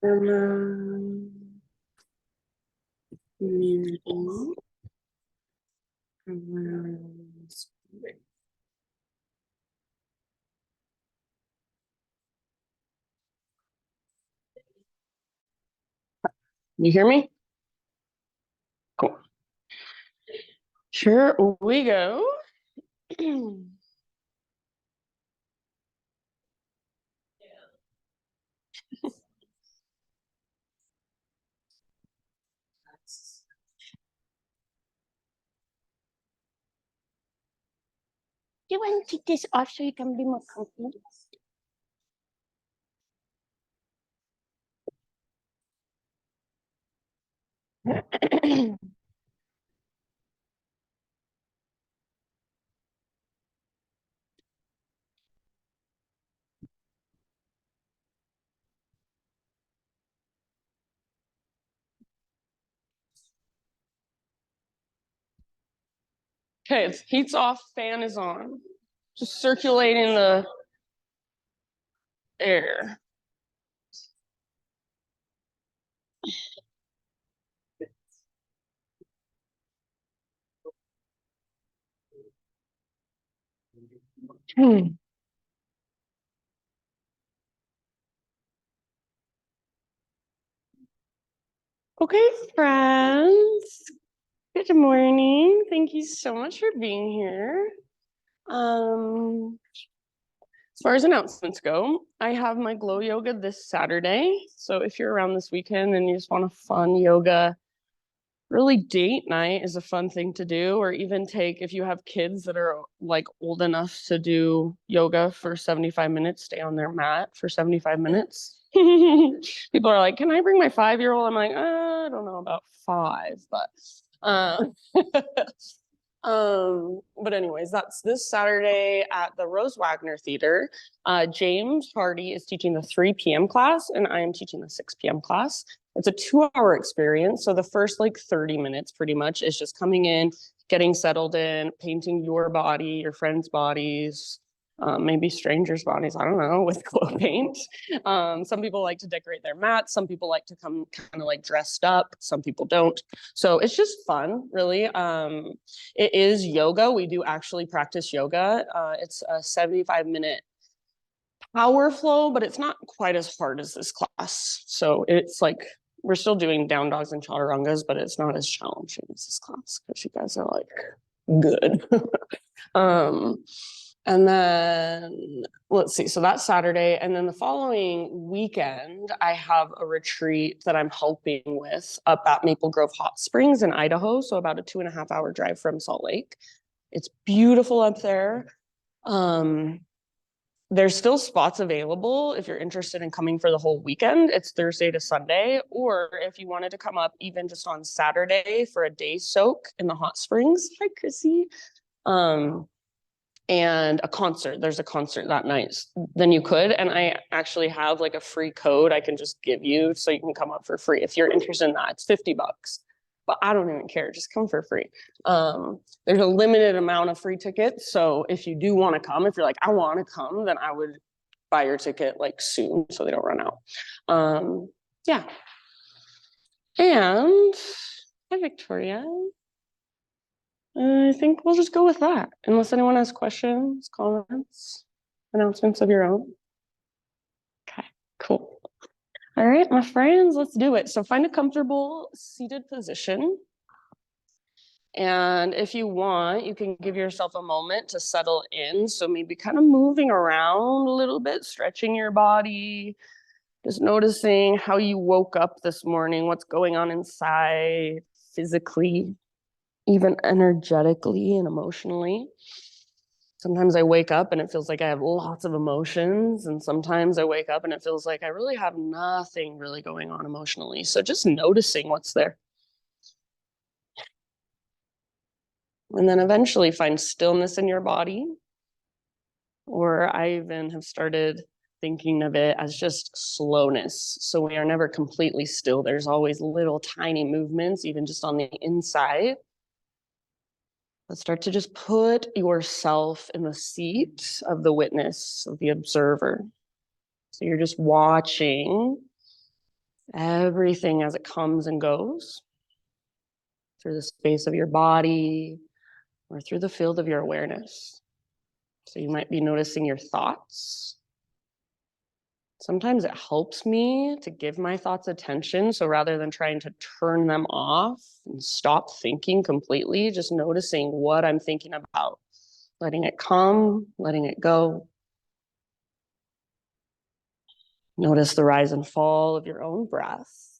And community. You hear me? Cool. Sure we go. Do you want to take this off so you can be more comfortable? Okay, it's heat's off, fan is on. Just circulating the air. Okay, friends. Good morning. Thank you so much for being here. As far as announcements go, I have my glow yoga this Saturday. So if you're around this weekend and you just want a fun yoga, really date night is a fun thing to do, or even take, if you have kids that are like old enough to do yoga for 75 minutes, stay on their mat for 75 minutes. People are like, can I bring my 5-year-old? I'm like, I don't know about 5, but but anyways, that's this Saturday at the Rose Wagner Theater. James Hardy is teaching the 3 p.m. class, and I am teaching the 6 p.m. class. It's a 2-hour experience. So the first like 30 minutes pretty much is just coming in, getting settled in, painting your body, your friends' bodies, maybe strangers' bodies, I don't know, with glow paint. Some people like to decorate their mats. Some people like to come kind of like dressed up. Some people don't. So it's just fun, really. It is yoga. We do actually practice yoga. It's a 75-minute power flow, but it's not quite as hard as this class. So it's like, we're still doing down dogs and chaturangas, but it's not as challenging as this class because you guys are like good. And then let's see, so that's Saturday. And then the following weekend, I have a retreat that I'm helping with up at Maple Grove Hot Springs in Idaho. So about a 2.5-hour drive from Salt Lake. It's beautiful up there. There's still spots available if you're interested in coming for the whole weekend. It's Thursday to Sunday. Or if you wanted to come up even just on Saturday for a day soak in the hot springs. Hi, Chrissy. And a concert. There's a concert that night. Then you could. And I actually have like a free code I can just give you so you can come up for free. If you're interested in that, it's $50. But I don't even care. Just come for free. There's a limited amount of free tickets. So if you do want to come, if you're like, I want to come, then I would buy your ticket like soon so they don't run out. Yeah. And hi, Victoria. I think we'll just go with that. Unless anyone has questions, comments, announcements of your own. Okay, cool. All right, my friends, let's do it. So find a comfortable seated position. And if you want, you can give yourself a moment to settle in. So maybe kind of moving around a little bit, stretching your body, just noticing how you woke up this morning, what's going on inside physically, even energetically and emotionally. Sometimes I wake up and it feels like I have lots of emotions. And sometimes I wake up and it feels like I really have nothing really going on emotionally. So just noticing what's there. And then eventually find stillness in your body. Or I even have started thinking of it as just slowness. So we are never completely still. There's always little tiny movements, even just on the inside. But start to just put yourself in the seat of the witness, of the observer. So you're just watching everything as it comes and goes through the space of your body or through the field of your awareness. So you might be noticing your thoughts. Sometimes it helps me to give my thoughts attention. So rather than trying to turn them off and stop thinking completely, just noticing what I'm thinking about, letting it come, letting it go. Notice the rise and fall of your own breath.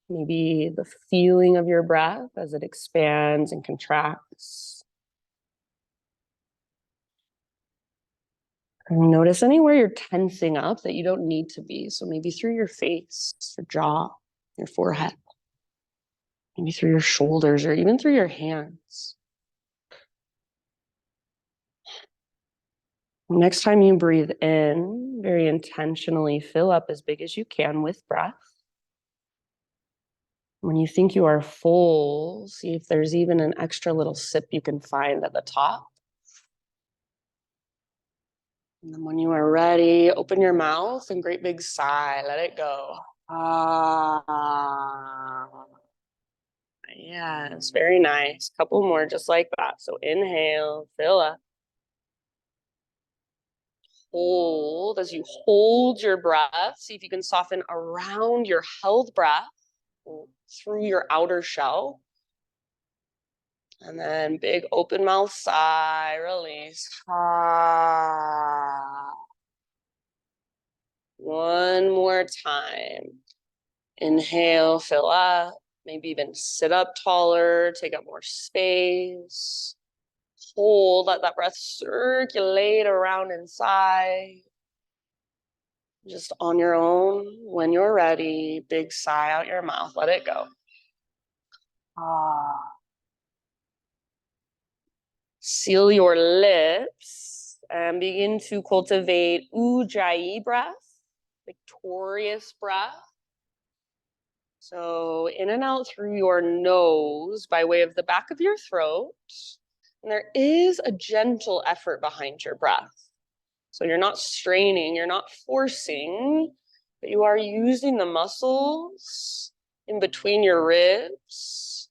Maybe the feeling of your breath as it expands and contracts. And notice anywhere you're tensing up that you don't need to be. So maybe through your face, your jaw, your forehead, maybe through your shoulders or even through your hands. Next time you breathe in, very intentionally fill up as big as you can with breath. When you think you are full, see if there's even an extra little sip you can find at the top. And then when you are ready, open your mouth and great big sigh, let it go. Ah. Yes, very nice. Couple more just like that. So inhale, fill up. Hold as you hold your breath. See if you can soften around your held breath through your outer shell. And then big open mouth sigh, release. Ah. One more time. Inhale, fill up. Maybe even sit up taller, take up more space. Hold, let that breath circulate around inside. Just on your own, when you're ready, big sigh out your mouth, let it go. Ah. Seal your lips and begin to cultivate Ujjayi breath, victorious breath. So in and out through your nose by way of the back of your throat. And there is a gentle effort behind your breath. So you're not straining, you're not forcing, but you are using the muscles in between your ribs,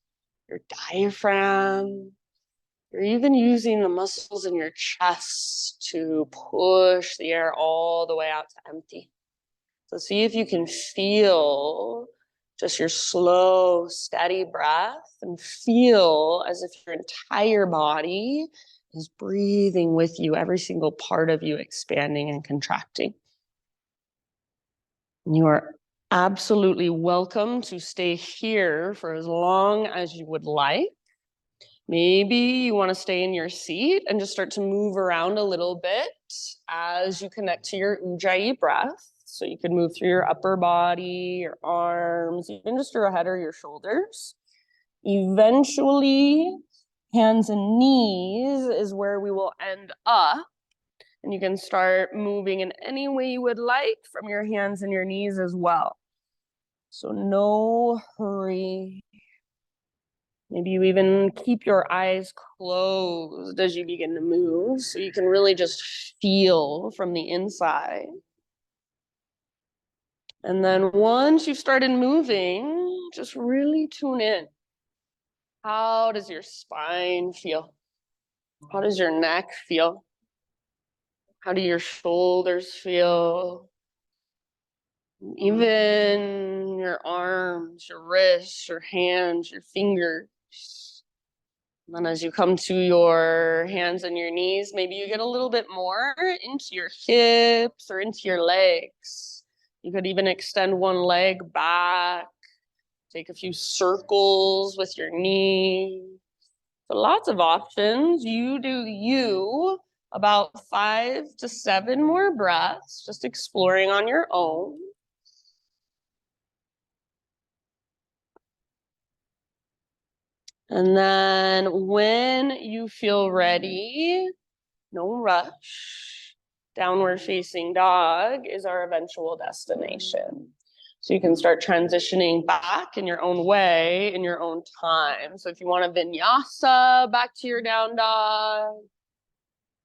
your diaphragm. You're even using the muscles in your chest to push the air all the way out to empty. So see if you can feel just your slow, steady breath and feel as if your entire body is breathing with you, every single part of you expanding and contracting. And you are absolutely welcome to stay here for as long as you would like. Maybe you want to stay in your seat and just start to move around a little bit as you connect to your Ujjayi breath. So you can move through your upper body, your arms, even just your head or your shoulders. Eventually, hands and knees is where we will end up. And you can start moving in any way you would like from your hands and your knees as well. So no hurry. Maybe you even keep your eyes closed as you begin to move so you can really just feel from the inside. And then once you've started moving, just really tune in. How does your spine feel? How does your neck feel? How do your shoulders feel? Even your arms, your wrists, your hands, your fingers. And then as you come to your hands and your knees, maybe you get a little bit more into your hips or into your legs. You could even extend one leg back, take a few circles with your knee. So lots of options. You do you. About 5 to 7 more breaths, just exploring on your own. And then when you feel ready, no rush, downward facing dog is our eventual destination. So you can start transitioning back in your own way, in your own time. So if you want to vinyasa back to your down dog,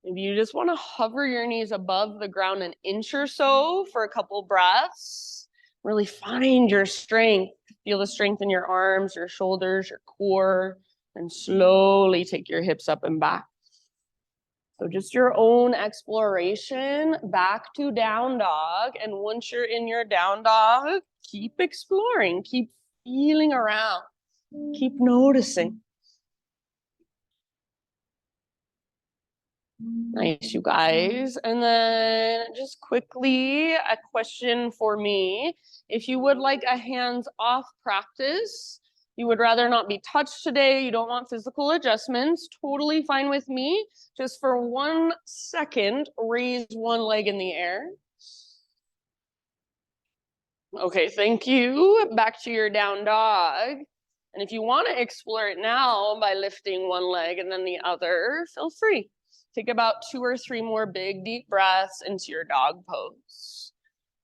maybe you just want to hover your knees above the ground an inch or so for a couple breaths. Really find your strength. Feel the strength in your arms, your shoulders, your core, and slowly take your hips up and back. So just your own exploration back to down dog. And once you're in your down dog, keep exploring, keep feeling around, keep noticing. Nice, you guys. And then just quickly, a question for me. If you would like a hands-off practice, you would rather not be touched today, you don't want physical adjustments, totally fine with me. Just for 1 second, raise one leg in the air. Okay, thank you. Back to your down dog. And if you want to explore it now by lifting one leg and then the other, feel free. Take about 2 or 3 more big, deep breaths into your dog pose.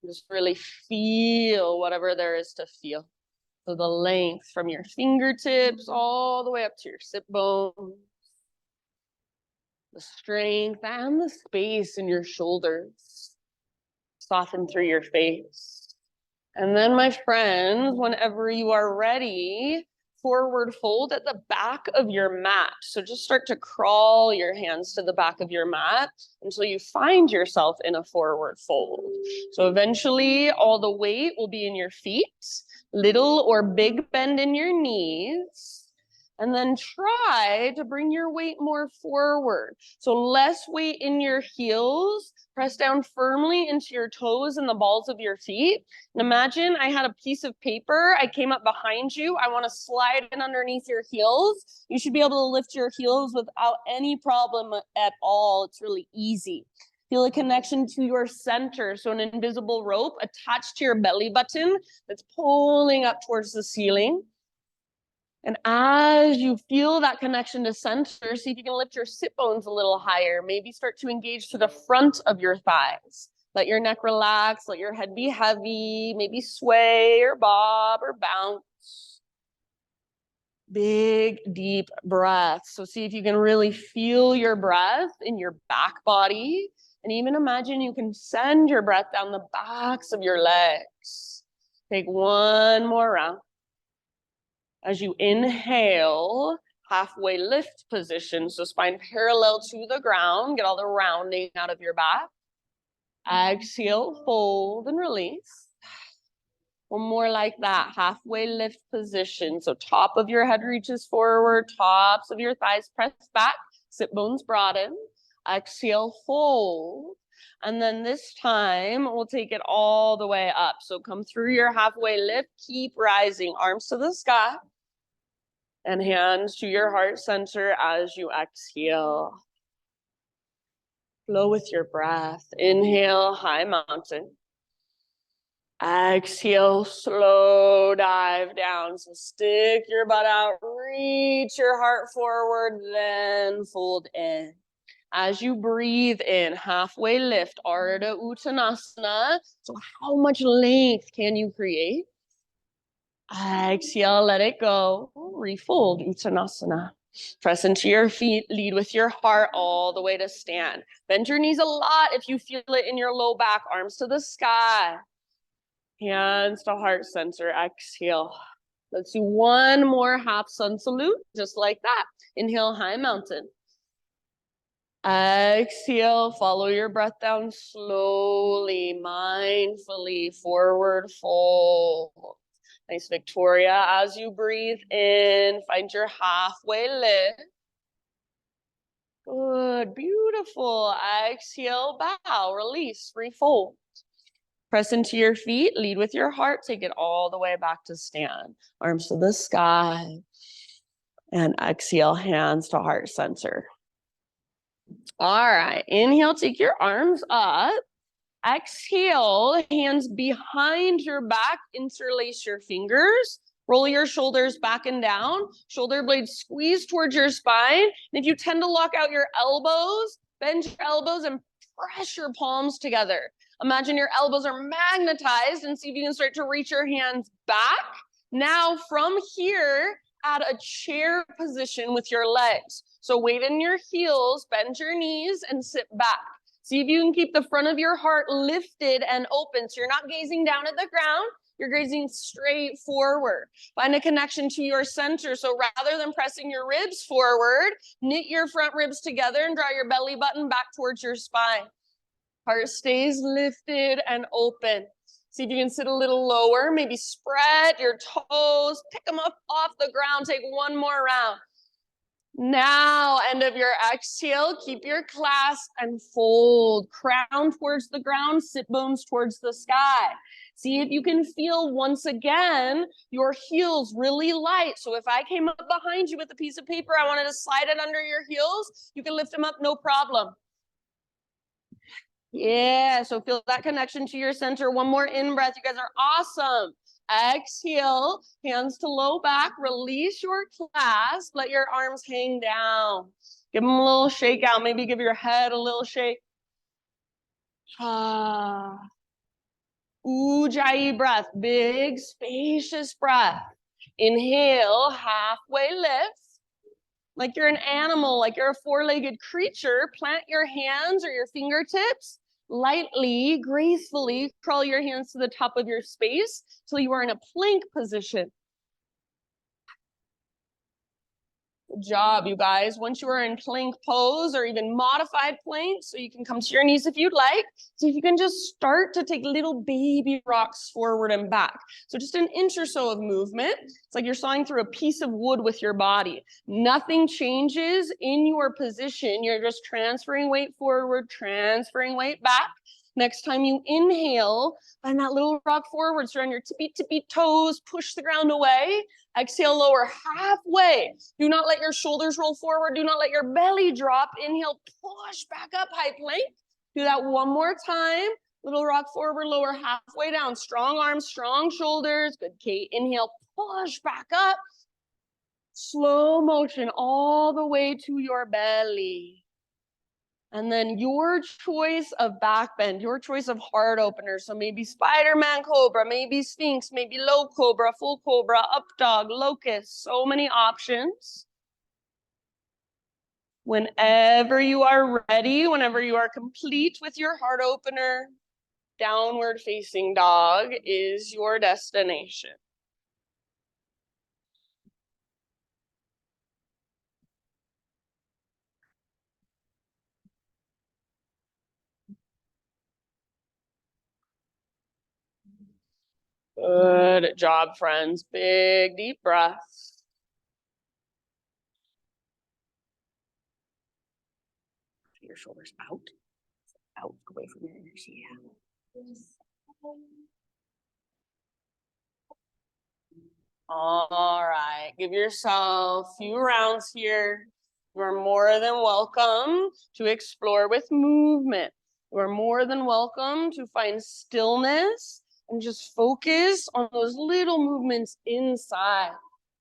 Just really feel whatever there is to feel. So the length from your fingertips all the way up to your sit bones. The strength and the space in your shoulders. Soften through your face. And then, my friends, whenever you are ready, forward fold at the back of your mat. So just start to crawl your hands to the back of your mat until you find yourself in a forward fold. So eventually all the weight will be in your feet, little or big bend in your knees. And then try to bring your weight more forward. So less weight in your heels, press down firmly into your toes and the balls of your feet. And imagine I had a piece of paper, I came up behind you, I want to slide in underneath your heels. You should be able to lift your heels without any problem at all. It's really easy. Feel a connection to your center. So an invisible rope attached to your belly button that's pulling up towards the ceiling. And as you feel that connection to center, see if you can lift your sit bones a little higher. Maybe start to engage to the front of your thighs. Let your neck relax, let your head be heavy, maybe sway or bob or bounce. Big, deep breaths. So see if you can really feel your breath in your back body. And even imagine you can send your breath down the backs of your legs. Take one more round. As you inhale, halfway lift position, so spine parallel to the ground, get all the rounding out of your back. Exhale, fold and release. One more like that, halfway lift position. So top of your head reaches forward, tops of your thighs press back, sit bones broaden. Exhale, fold. And then this time, we'll take it all the way up. So come through your halfway lift, keep rising, arms to the sky. And hands to your heart center as you exhale. Flow with your breath. Inhale, high mountain. Exhale, slow dive down. So stick your butt out, reach your heart forward, then fold in. As you breathe in, halfway lift, Ardha Uttanasana. So how much length can you create? Exhale, let it go. Refold, Uttanasana. Press into your feet, lead with your heart all the way to stand. Bend your knees a lot if you feel it in your low back, arms to the sky. Hands to heart center, exhale. Let's do one more half sun salute, just like that. Inhale, high mountain. Exhale, follow your breath down slowly, mindfully, forward fold. Nice, Victoria. As you breathe in, find your halfway lift. Good, beautiful. Exhale, bow, release, refold. Press into your feet, lead with your heart, take it all the way back to stand. Arms to the sky. And exhale, hands to heart center. All right, inhale, take your arms up. Exhale, hands behind your back, interlace your fingers, roll your shoulders back and down, shoulder blades squeeze towards your spine. And if you tend to lock out your elbows, bend your elbows and press your palms together. Imagine your elbows are magnetized and see if you can start to reach your hands back. Now from here, add a chair position with your legs. So weight in your heels, bend your knees and sit back. See if you can keep the front of your heart lifted and open. So you're not gazing down at the ground. You're gazing straight forward. Find a connection to your center. So rather than pressing your ribs forward, knit your front ribs together and draw your belly button back towards your spine. Heart stays lifted and open. See if you can sit a little lower, maybe spread your toes, pick them up off the ground, take one more round. Now, end of your exhale, keep your clasp and fold. Crown towards the ground, sit bones towards the sky. See if you can feel once again your heels really light. So if I came up behind you with a piece of paper, I wanted to slide it under your heels, you can lift them up, no problem. Yeah, so feel that connection to your center. One more in-breath. You guys are awesome. Exhale, hands to low back, release your clasp, let your arms hang down. Give them a little shake out, maybe give your head a little shake. Ujjayi breath, big spacious breath. Inhale, halfway lift. Like you're an animal, like you're a four-legged creature, plant your hands or your fingertips. Lightly, gracefully crawl your hands to the top of your space till you are in a plank position. Good job, you guys. Once you are in plank pose or even modified plank, so you can come to your knees if you'd like. So if you can just start to take little baby rocks forward and back. So just an inch or so of movement. It's like you're sawing through a piece of wood with your body. Nothing changes in your position. You're just transferring weight forward, transferring weight back. Next time you inhale, find that little rock forward, so on your tippy toes, push the ground away. Exhale, lower halfway. Do not let your shoulders roll forward. Do not let your belly drop. Inhale, push back up, high plank. Do that one more time. Little rock forward, lower halfway down. Strong arms, strong shoulders. Good, Kate. Inhale, push back up. Slow motion all the way to your belly. And then your choice of back bend, your choice of heart opener. So maybe Spider-Man Cobra, maybe Sphinx, maybe low Cobra, full Cobra, up dog, locust, so many options. Whenever you are ready, whenever you are complete with your heart opener, downward facing dog is your destination. Good job, friends. Big, deep breaths. Your shoulders out, away from your ears. Yeah. All right, give yourself a few rounds here. You are more than welcome to explore with movement. You are more than welcome to find stillness and just focus on those little movements inside.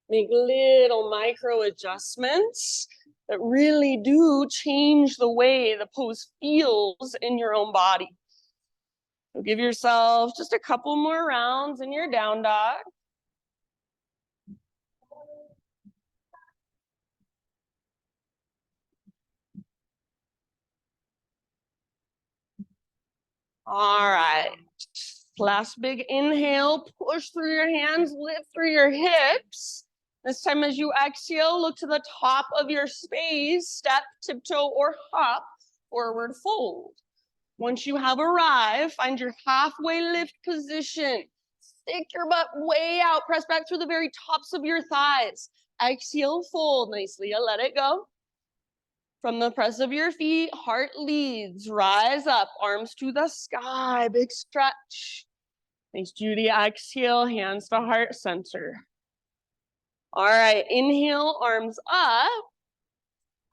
Make little micro adjustments that really do change the way the pose feels in your own body. So give yourself just a couple more rounds in your down dog. All right. Last big inhale, push through your hands, lift through your hips. This time as you exhale, look to the top of your space, step, tiptoe, or hop, forward fold. Once you have arrived, find your halfway lift position. Stick your butt way out, press back through the very tops of your thighs. Exhale, fold nicely, let it go. From the press of your feet, heart leads, rise up, arms to the sky, big stretch. Thanks, Judy. Exhale, hands to heart center. All right, inhale, arms up.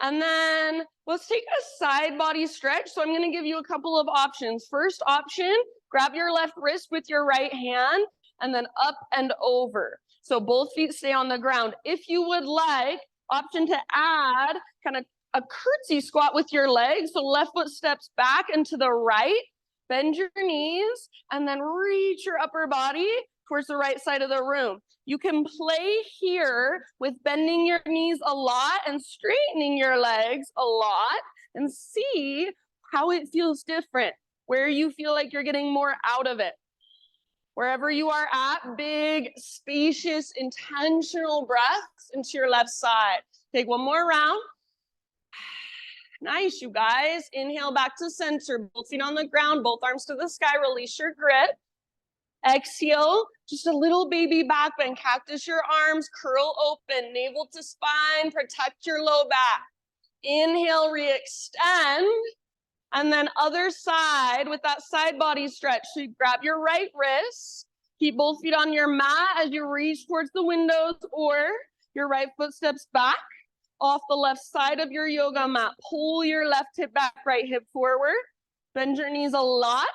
And then let's take a side body stretch. So I'm gonna give you a couple of options. First option, grab your left wrist with your right hand and then up and over. So both feet stay on the ground. If you would like, option to add kind of a curtsy squat with your legs. So left foot steps back and to the right, bend your knees, and then reach your upper body towards the right side of the room. You can play here with bending your knees a lot and straightening your legs a lot and see how it feels different, where you feel like you're getting more out of it. Wherever you are at, big, spacious, intentional breaths into your left side. Take one more round. Nice, you guys. Inhale back to center, both feet on the ground, both arms to the sky, release your grip. Exhale, just a little baby back bend, cactus your arms, curl open, navel to spine, protect your low back. Inhale, re-extend, and then other side with that side body stretch. So you grab your right wrist, keep both feet on your mat as you reach towards the windows, or your right foot steps back off the left side of your yoga mat. Pull your left hip back, right hip forward. Bend your knees a lot,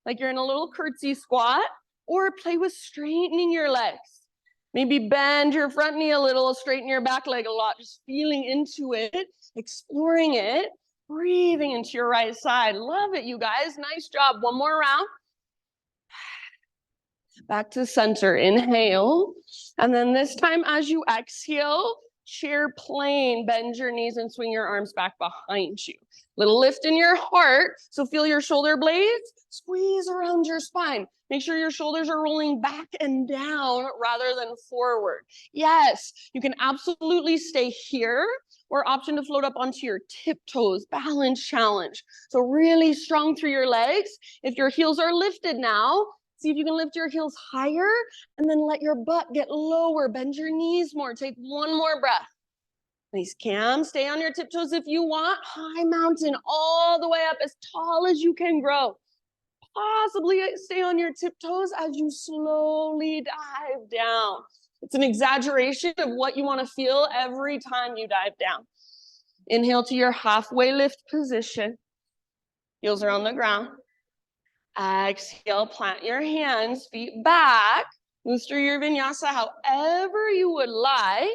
like you're in a little curtsy squat, or play with straightening your legs. Maybe bend your front knee a little, straighten your back leg a lot, just feeling into it, exploring it, breathing into your right side. Love it, you guys. Nice job. One more round. Back to center. Inhale. And then this time as you exhale, chair plane, bend your knees and swing your arms back behind you. Little lift in your heart. So feel your shoulder blades, squeeze around your spine. Make sure your shoulders are rolling back and down rather than forward. Yes, you can absolutely stay here, or option to float up onto your tiptoes, balance challenge. So really strong through your legs. If your heels are lifted now, see if you can lift your heels higher and then let your butt get lower. Bend your knees more. Take one more breath. Nice, Cam. Stay on your tiptoes if you want. High mountain all the way up as tall as you can grow. Possibly stay on your tiptoes as you slowly dive down. It's an exaggeration of what you want to feel every time you dive down. Inhale to your halfway lift position. Heels are on the ground. Exhale, plant your hands, feet back. Move through your vinyasa however you would like.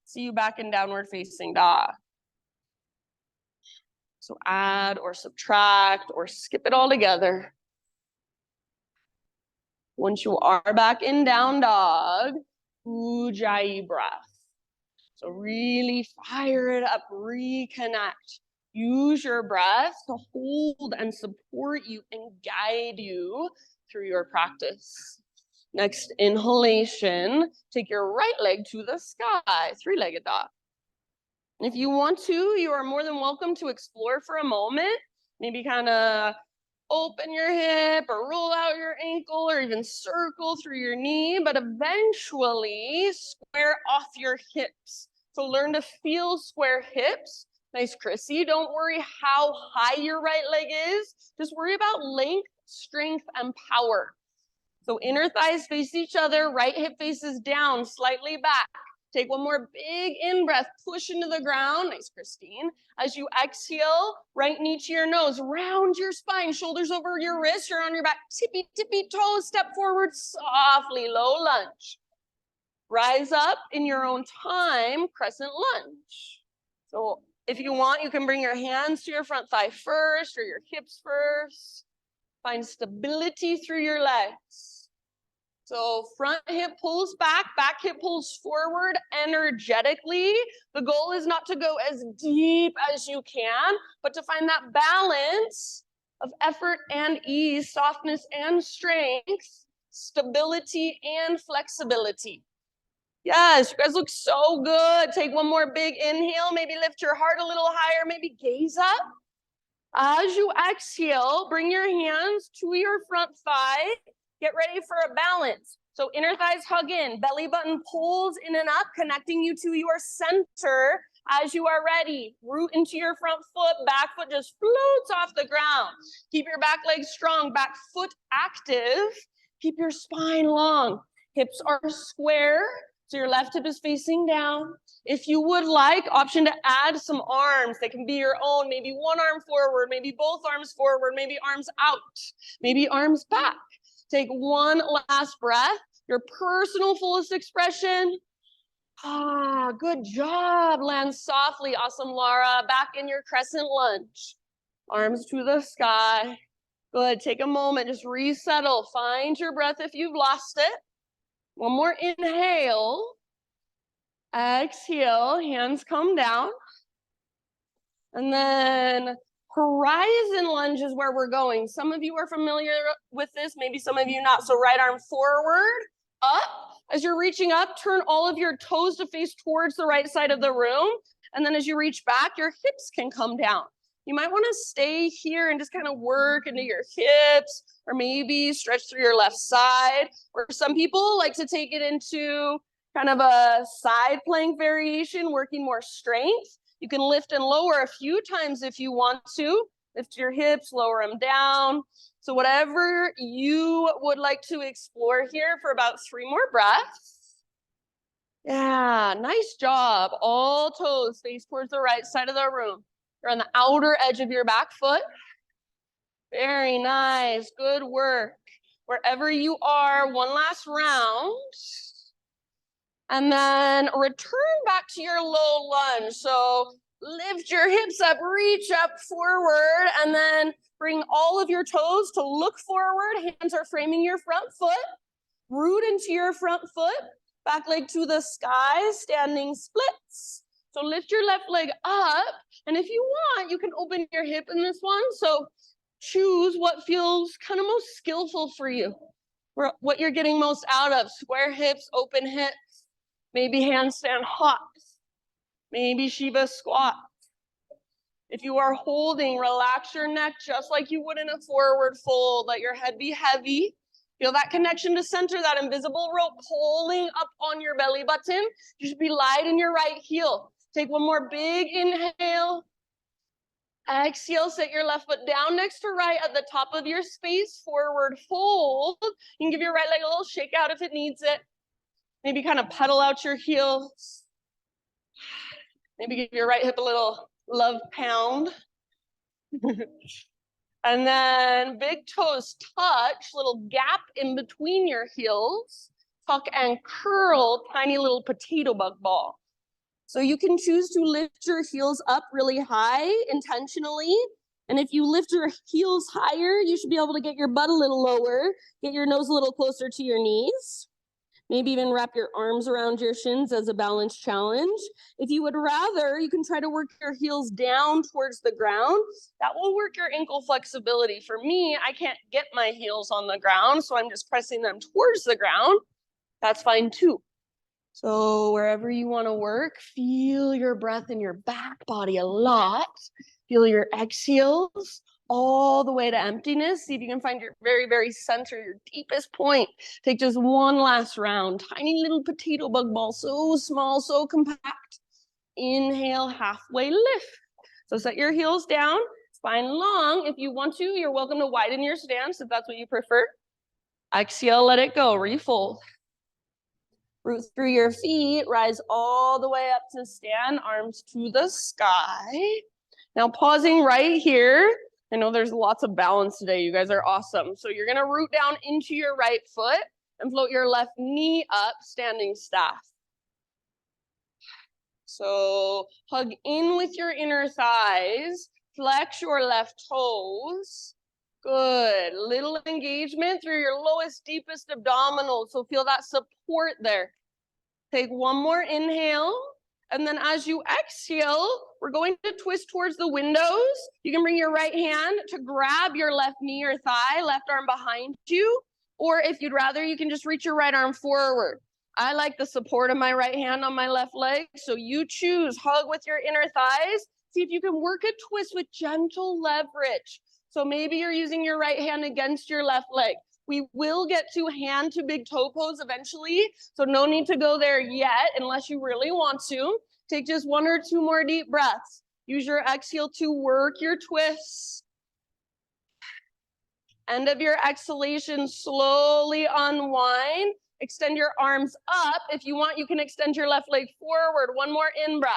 See you back in downward facing dog. So add or subtract or skip it all together. Once you are back in down dog, Ujjayi breath. So really fire it up, reconnect. Use your breath to hold and support you and guide you through your practice. Next inhalation, take your right leg to the sky, three-legged dog. If you want to, you are more than welcome to explore for a moment. Maybe kind of open your hip or roll out your ankle or even circle through your knee, but eventually square off your hips. So learn to feel square hips. Nice, Chrissy. Don't worry how high your right leg is. Just worry about length, strength, and power. So inner thighs face each other, right hip faces down, slightly back. Take one more big in-breath, push into the ground. Nice, Christine. As you exhale, right knee to your nose, round your spine, shoulders over your wrists, you're on your back, tippy, tippy toes, step forward softly, low lunge. Rise up in your own time, crescent lunge. So if you want, you can bring your hands to your front thigh first or your hips first. Find stability through your legs. So front hip pulls back hip pulls forward energetically. The goal is not to go as deep as you can, but to find that balance of effort and ease, softness and strength, stability and flexibility. Yes, you guys look so good. Take one more big inhale, maybe lift your heart a little higher, maybe gaze up. As you exhale, bring your hands to your front thigh. Get ready for a balance. So inner thighs hug in, belly button pulls in and up, connecting you to your center as you are ready. Root into your front foot, back foot just floats off the ground. Keep your back leg strong, back foot active. Keep your spine long. Hips are square, so your left hip is facing down. If you would like, option to add some arms. They can be your own, maybe one arm forward, maybe both arms forward, maybe arms out, maybe arms back. Take one last breath, your personal fullest expression. Good job. Land softly. Awesome, Laura. Back in your crescent lunge. Arms to the sky. Good. Take a moment. Just resettle. Find your breath if you've lost it. One more inhale. Exhale. Hands come down. And then Horizon lunge is where we're going. Some of you are familiar with this, maybe some of you not. So right arm forward, up. As you're reaching up, turn all of your toes to face towards the right side of the room. And then as you reach back, your hips can come down. You might want to stay here and just kind of work into your hips, or maybe stretch through your left side. Or some people like to take it into kind of a side plank variation, working more strength. You can lift and lower a few times if you want to. Lift your hips, lower them down. So whatever you would like to explore here for about 3 more breaths. Yeah, nice job. All toes face towards the right side of the room. You're on the outer edge of your back foot. Very nice. Good work. Wherever you are, one last round. And then return back to your low lunge. So lift your hips up, reach up forward, and then bring all of your toes to look forward. Hands are framing your front foot. Root into your front foot. Back leg to the sky, standing splits. So lift your left leg up. And if you want, you can open your hip in this one. So choose what feels kind of most skillful for you, what you're getting most out of. Square hips, open hips, maybe handstand hops, maybe Shiva squat. If you are holding, relax your neck just like you would in a forward fold. Let your head be heavy. Feel that connection to center, that invisible rope pulling up on your belly button. You should be light in your right heel. Take one more big inhale. Exhale, set your left foot down next to right at the top of your space. Forward fold. You can give your right leg a little shake out if it needs it. Maybe kind of pedal out your heels. Maybe give your right hip a little love pound. And then big toes touch, little gap in between your heels. Tuck and curl, tiny little potato bug ball. So you can choose to lift your heels up really high intentionally. And if you lift your heels higher, you should be able to get your butt a little lower, get your nose a little closer to your knees. Maybe even wrap your arms around your shins as a balance challenge. If you would rather, you can try to work your heels down towards the ground. That will work your ankle flexibility. For me, I can't get my heels on the ground, so I'm just pressing them towards the ground. That's fine too. So wherever you want to work, feel your breath in your back body a lot. Feel your exhales all the way to emptiness. See if you can find your very, very center, your deepest point. Take just one last round. Tiny little potato bug ball, so small, so compact. Inhale, halfway lift. So set your heels down, spine long. If you want to, you're welcome to widen your stance if that's what you prefer. Exhale, let it go, refold. Root through your feet, rise all the way up to stand, arms to the sky. Now pausing right here. I know there's lots of balance today. You guys are awesome. So you're gonna root down into your right foot and float your left knee up, standing staff. So hug in with your inner thighs, flex your left toes. Good, little engagement through your lowest, deepest abdominals. So feel that support there. Take one more inhale. And then as you exhale, we're going to twist towards the windows. You can bring your right hand to grab your left knee or thigh, left arm behind you. Or if you'd rather, you can just reach your right arm forward. I like the support of my right hand on my left leg. So you choose, hug with your inner thighs. See if you can work a twist with gentle leverage. So maybe you're using your right hand against your left leg. We will get to hand to big toe pose eventually, so no need to go there yet unless you really want to. Take just 1 or 2 more deep breaths. Use your exhale to work your twists. End of your exhalation, slowly unwind. Extend your arms up. If you want, you can extend your left leg forward. 1 more in breath.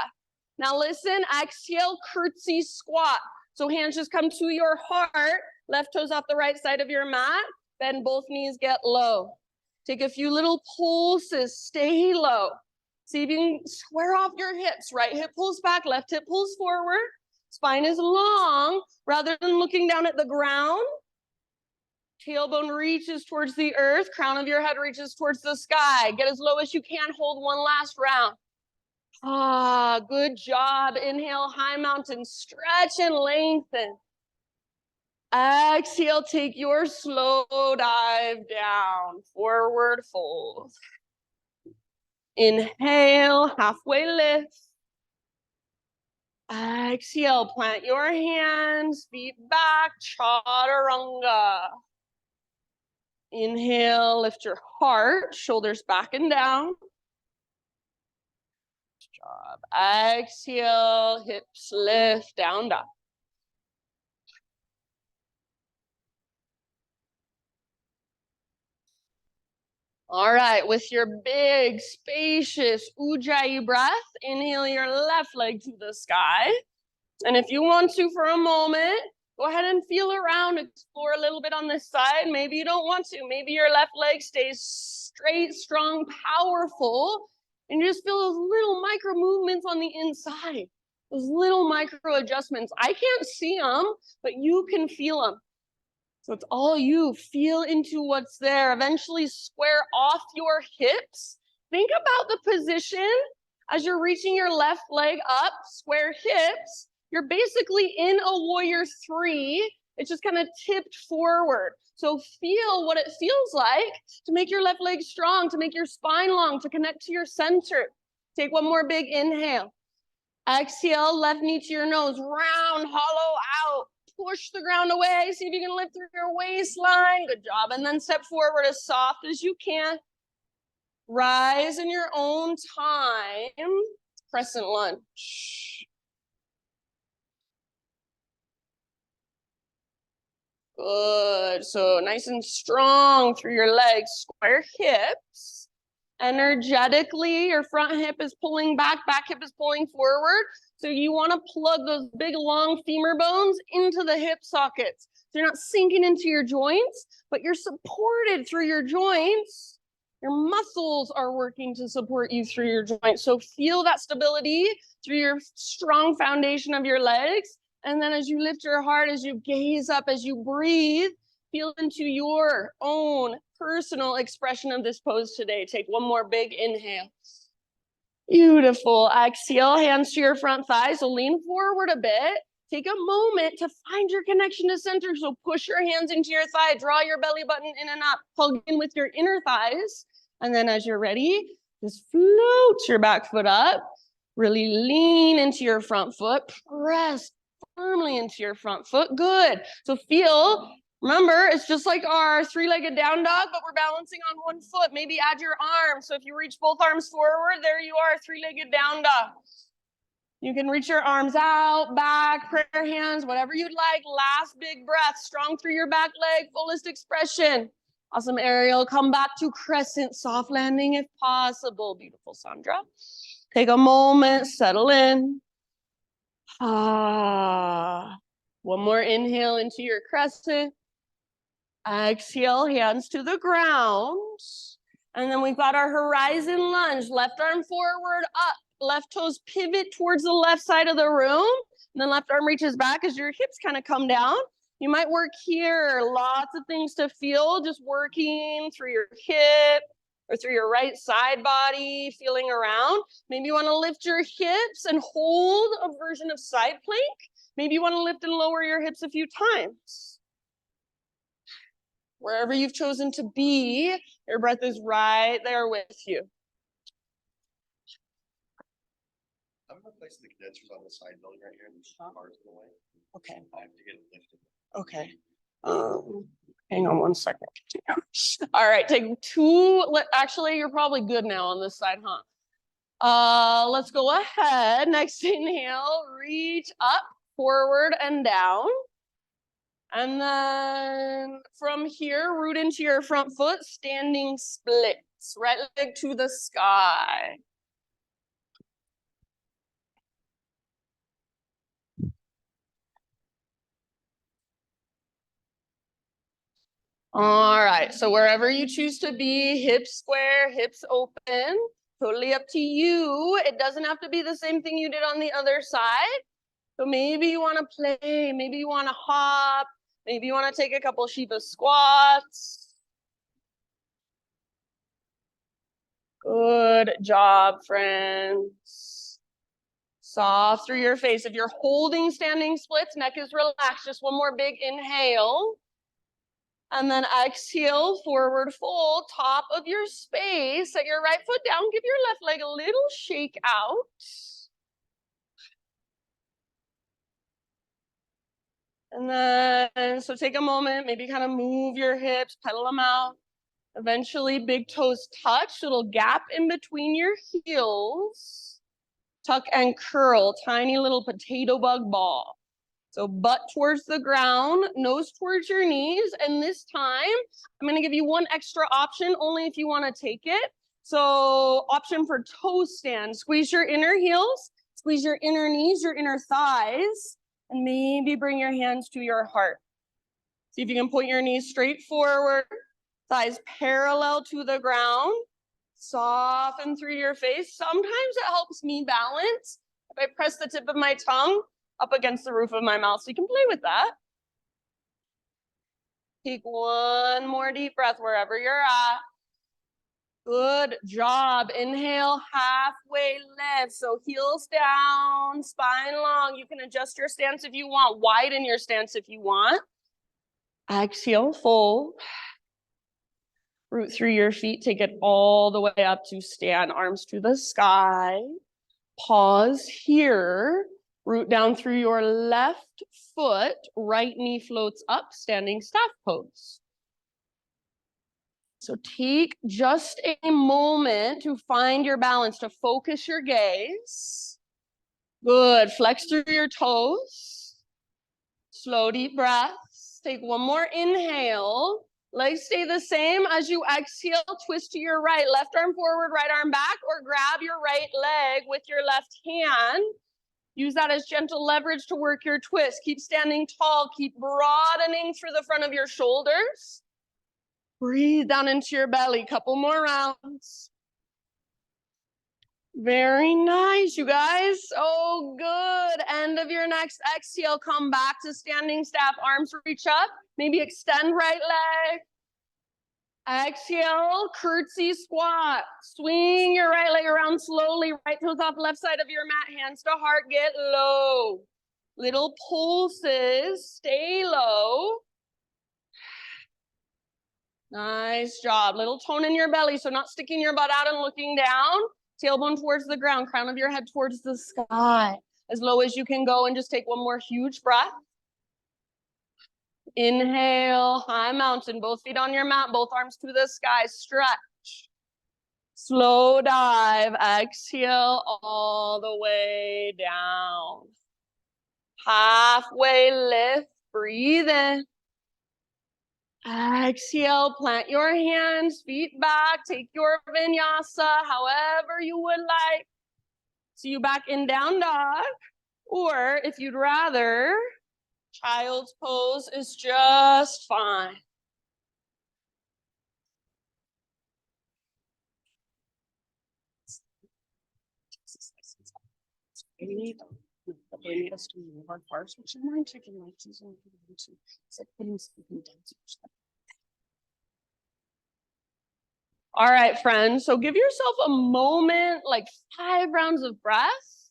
Now listen, exhale, curtsy squat. So hands just come to your heart, left toes off the right side of your mat. Bend both knees, get low. Take a few little pulses, stay low. See if you can square off your hips. Right hip pulls back, left hip pulls forward. Spine is long. Rather than looking down at the ground, tailbone reaches towards the earth, crown of your head reaches towards the sky. Get as low as you can, hold one last round. Ah, good job. Inhale, high mountain, stretch and lengthen. Exhale, take your slow dive down, forward fold. Inhale, halfway lift. Exhale, plant your hands, feet back, chaturanga. Inhale, lift your heart, shoulders back and down. Good job. Exhale, hips lift, down dog. All right, with your big, spacious Ujjayi breath, inhale your left leg to the sky. And if you want to for a moment, go ahead and feel around, explore a little bit on this side. Maybe you don't want to. Maybe your left leg stays straight, strong, powerful, and you just feel those little micro movements on the inside, those little micro adjustments. I can't see them, but you can feel them. So it's all you. Feel into what's there. Eventually square off your hips. Think about the position as you're reaching your left leg up, square hips. You're basically in a warrior three. It's just kind of tipped forward. So feel what it feels like to make your left leg strong, to make your spine long, to connect to your center. Take one more big inhale. Exhale, left knee to your nose, round, hollow out. Push the ground away. See if you can lift through your waistline. Good job. And then step forward as soft as you can. Rise in your own time. Crescent lunge. Good. So nice and strong through your legs. Square hips. Energetically, your front hip is pulling back hip is pulling forward. So you want to plug those big, long femur bones into the hip sockets. So you're not sinking into your joints, but you're supported through your joints. Your muscles are working to support you through your joints. So feel that stability through your strong foundation of your legs. And then as you lift your heart, as you gaze up, as you breathe, feel into your own personal expression of this pose today. Take one more big inhale. Beautiful. Exhale, hands to your front thighs. So lean forward a bit. Take a moment to find your connection to center. So push your hands into your thigh. Draw your belly button in and up. Plug in with your inner thighs. And then as you're ready, just float your back foot up. Really lean into your front foot. Press firmly into your front foot. Good. So feel, remember, it's just like our three-legged down dog, but we're balancing on one foot. Maybe add your arms. So if you reach both arms forward, there you are, three-legged down dog. You can reach your arms out, back, prayer hands, whatever you'd like. Last big breath, strong through your back leg, fullest expression. Awesome, Ariel. Come back to crescent, soft landing if possible. Beautiful, Sandra. Take a moment, settle in. One more inhale into your crescent. Exhale, hands to the ground. And then we've got our horizon lunge. Left arm forward, up. Left toes pivot towards the left side of the room. And then left arm reaches back as your hips kind of come down. You might work here. Lots of things to feel. Just working through your hip or through your right side body, feeling around. Maybe you want to lift your hips and hold a version of side plank. Maybe you want to lift and lower your hips a few times. Wherever you've chosen to be, your breath is right there with you. I'm replacing the condensers on the side building right here. There's cars in the way. Okay. I have to get it lifted. Okay. Hang on one second. All right, take two. Actually, you're probably good now on this side, huh? Let's go ahead. Next inhale, reach up, forward, and down. And then from here, root into your front foot, standing splits. Right leg to the sky. All right, so wherever you choose to be, hips square, hips open, totally up to you. It doesn't have to be the same thing you did on the other side. So maybe you want to play, maybe you want to hop, maybe you want to take a couple Shiva squats. Good. Good job, friends. Soft through your face. If you're holding standing splits, neck is relaxed. Just one more big inhale. And then exhale, forward fold, top of your space. Set your right foot down. Give your left leg a little shake out. And then, so take a moment, maybe kind of move your hips, pedal them out. Eventually, big toes touch, little gap in between your heels. Tuck and curl, tiny little potato bug ball. So butt towards the ground, nose towards your knees. And this time, I'm gonna give you one extra option, only if you wanna take it. So option for toe stand, squeeze your inner heels, squeeze your inner knees, your inner thighs, and maybe bring your hands to your heart. See if you can point your knees straight forward, thighs parallel to the ground, soften through your face. Sometimes it helps me balance if I press the tip of my tongue up against the roof of my mouth, so you can play with that. Take one more deep breath wherever you're at. Good job. Inhale, halfway lift. So heels down, spine long. You can adjust your stance if you want, widen your stance if you want. Exhale, fold. Root through your feet, take it all the way up to stand, arms to the sky. Pause here. Root down through your left foot, right knee floats up, standing staff pose. So take just a moment to find your balance, to focus your gaze. Good, flex through your toes. Slow, deep breaths. Take one more inhale. Legs stay the same. As you exhale, twist to your right. Left arm forward, right arm back, or grab your right leg with your left hand. Use that as gentle leverage to work your twist. Keep standing tall. Keep broadening through the front of your shoulders. Breathe down into your belly. Couple more rounds. Very nice, you guys. So good. End of your next exhale. Come back to standing staff. Arms reach up. Maybe extend right leg. Exhale, curtsy squat. Swing your right leg around slowly. Right toes off left side of your mat. Hands to heart. Get low. Little pulses. Stay low. Nice job. Little tone in your belly, so not sticking your butt out and looking down. Tailbone towards the ground, crown of your head towards the sky. As low as you can go, and just take one more huge breath. Inhale, high mountain, both feet on your mat, both arms to the sky, stretch. Slow dive, exhale all the way down. Halfway lift, breathe in. Exhale, plant your hands, feet back, take your vinyasa, however you would like. See you back in down dog, or if you'd rather, child's pose is just fine. All right, friends. So give yourself a moment, like 5 rounds of breath.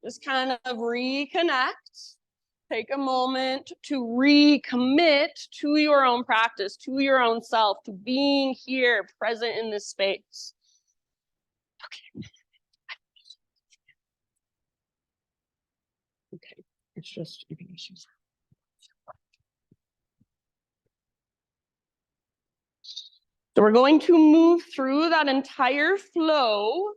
Just kind of reconnect. Take a moment to recommit to your own practice, to your own self, to being here, present in this space. Okay. Okay, it's just issues. So we're going to move through that entire flow,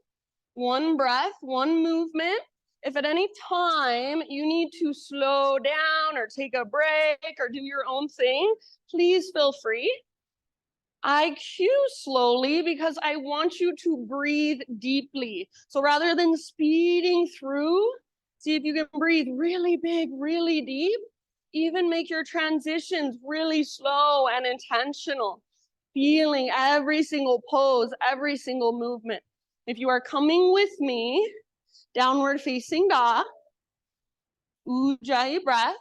one breath, one movement. If at any time you need to slow down or take a break or do your own thing, please feel free. I cue slowly because I want you to breathe deeply. So rather than speeding through, see if you can breathe really big, really deep. Even make your transitions really slow and intentional. Feeling every single pose, every single movement. If you are coming with me, downward facing dog, Ujjayi breath.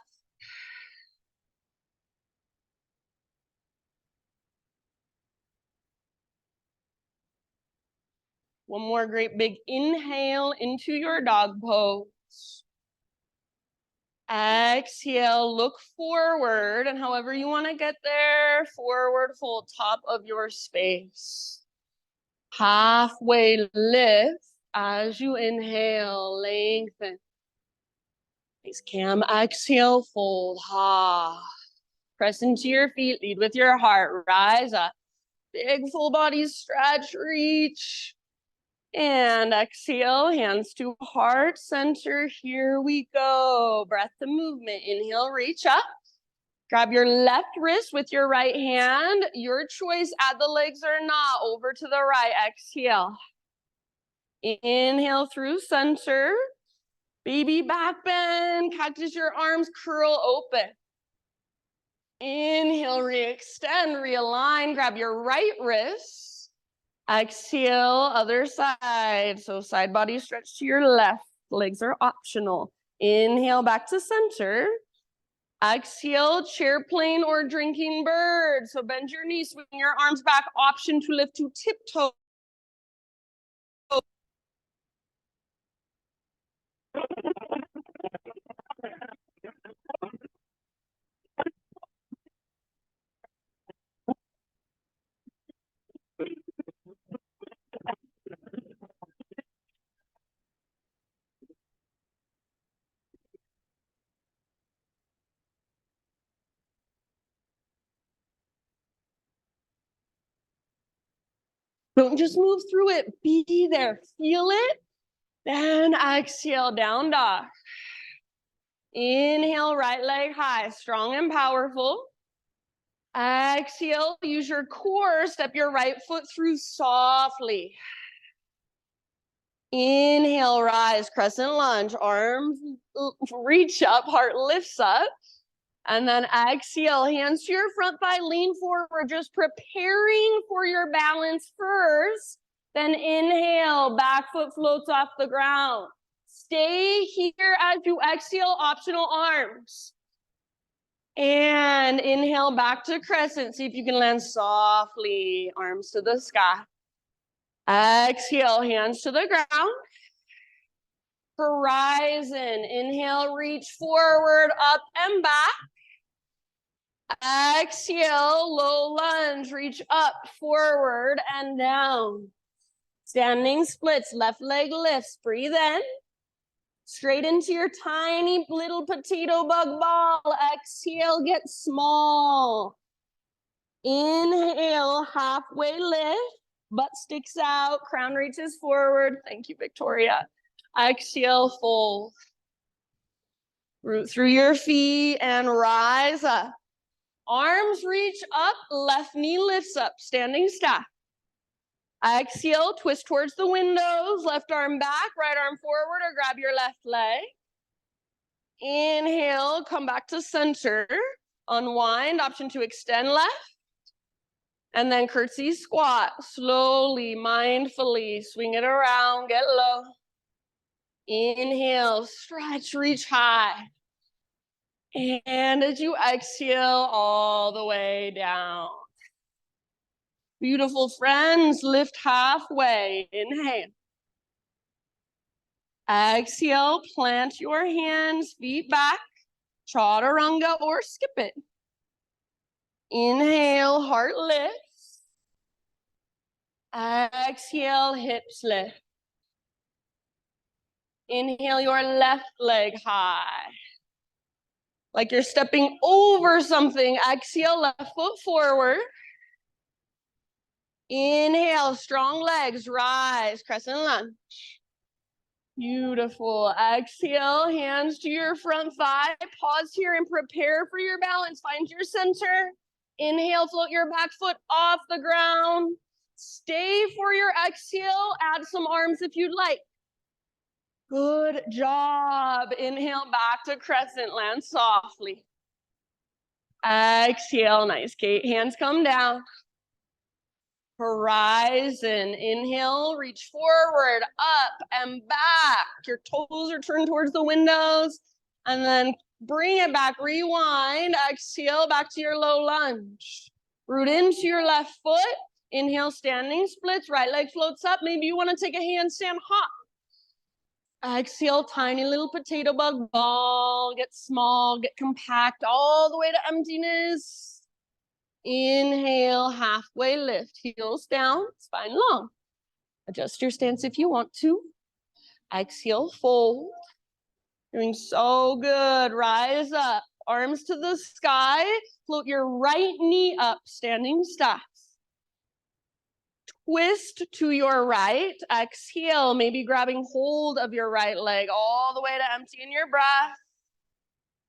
One more great big inhale into your dog pose. Exhale, look forward, and however you want to get there, forward fold, top of your space. Halfway lift as you inhale, lengthen. Nice cam, exhale, fold, ha. Press into your feet, lead with your heart, rise up. Big full body stretch, reach. And exhale, hands to heart center. Here we go. Breath to movement. Inhale, reach up. Grab your left wrist with your right hand. Your choice, add the legs or not. Over to the right. Exhale. Inhale through center. Baby back bend. Cactus your arms, curl open. Inhale, re-extend, realign. Grab your right wrist. Exhale, other side. So side body stretch to your left. Legs are optional. Inhale, back to center. Exhale, chair plane or drinking bird. So bend your knees, swing your arms back. Option to lift to tiptoe. Don't just move through it. Be there. Feel it. Then exhale, down dog. Inhale, right leg high, strong and powerful. Exhale, use your core, step your right foot through softly. Inhale, rise, crescent lunge, arms reach up, heart lifts up. And then exhale, hands to your front thigh, lean forward, just preparing for your balance first. Then inhale, back foot floats off the ground. Stay here as you exhale, optional arms. And inhale, back to crescent. See if you can land softly, arms to the sky. Exhale, hands to the ground. Horizon, inhale, reach forward, up and back. Exhale, low lunge, reach up, forward and down. Standing splits, left leg lifts, breathe in. Straight into your tiny little potato bug ball. Exhale, get small. Inhale, halfway lift, butt sticks out, crown reaches forward. Thank you, Victoria. Exhale, fold. Root through your feet and rise up. Arms reach up, left knee lifts up, standing staff. Exhale, twist towards the windows, left arm back, right arm forward, or grab your left leg. Inhale, come back to center. Unwind, option to extend left. And then curtsy squat, slowly, mindfully, swing it around, get low. Inhale, stretch, reach high. And as you exhale, all the way down. Beautiful friends, lift halfway, inhale. Exhale, plant your hands, feet back, chaturanga or skip it. Inhale, heart lifts. Exhale, hips lift. Inhale your left leg high. Like you're stepping over something. Exhale, left foot forward. Inhale, strong legs, rise, crescent lunge. Beautiful. Exhale, hands to your front thigh. Pause here and prepare for your balance. Find your center. Inhale, float your back foot off the ground. Stay for your exhale. Add some arms if you'd like. Good job. Inhale, back to crescent. Land softly. Exhale, nice. Kate, hands come down. Horizon, inhale, reach forward, up and back. Your toes are turned towards the windows. And then bring it back, rewind, exhale, back to your low lunge. Root into your left foot. Inhale, standing splits, right leg floats up. Maybe you want to take a handstand hop. Exhale, tiny little potato bug ball. Get small, get compact, all the way to emptiness. Inhale, halfway lift, heels down, spine long. Adjust your stance if you want to. Exhale, fold. Doing so good. Rise up, arms to the sky. Float your right knee up, standing stacks. Twist to your right. Exhale, maybe grabbing hold of your right leg all the way to empty in your breath.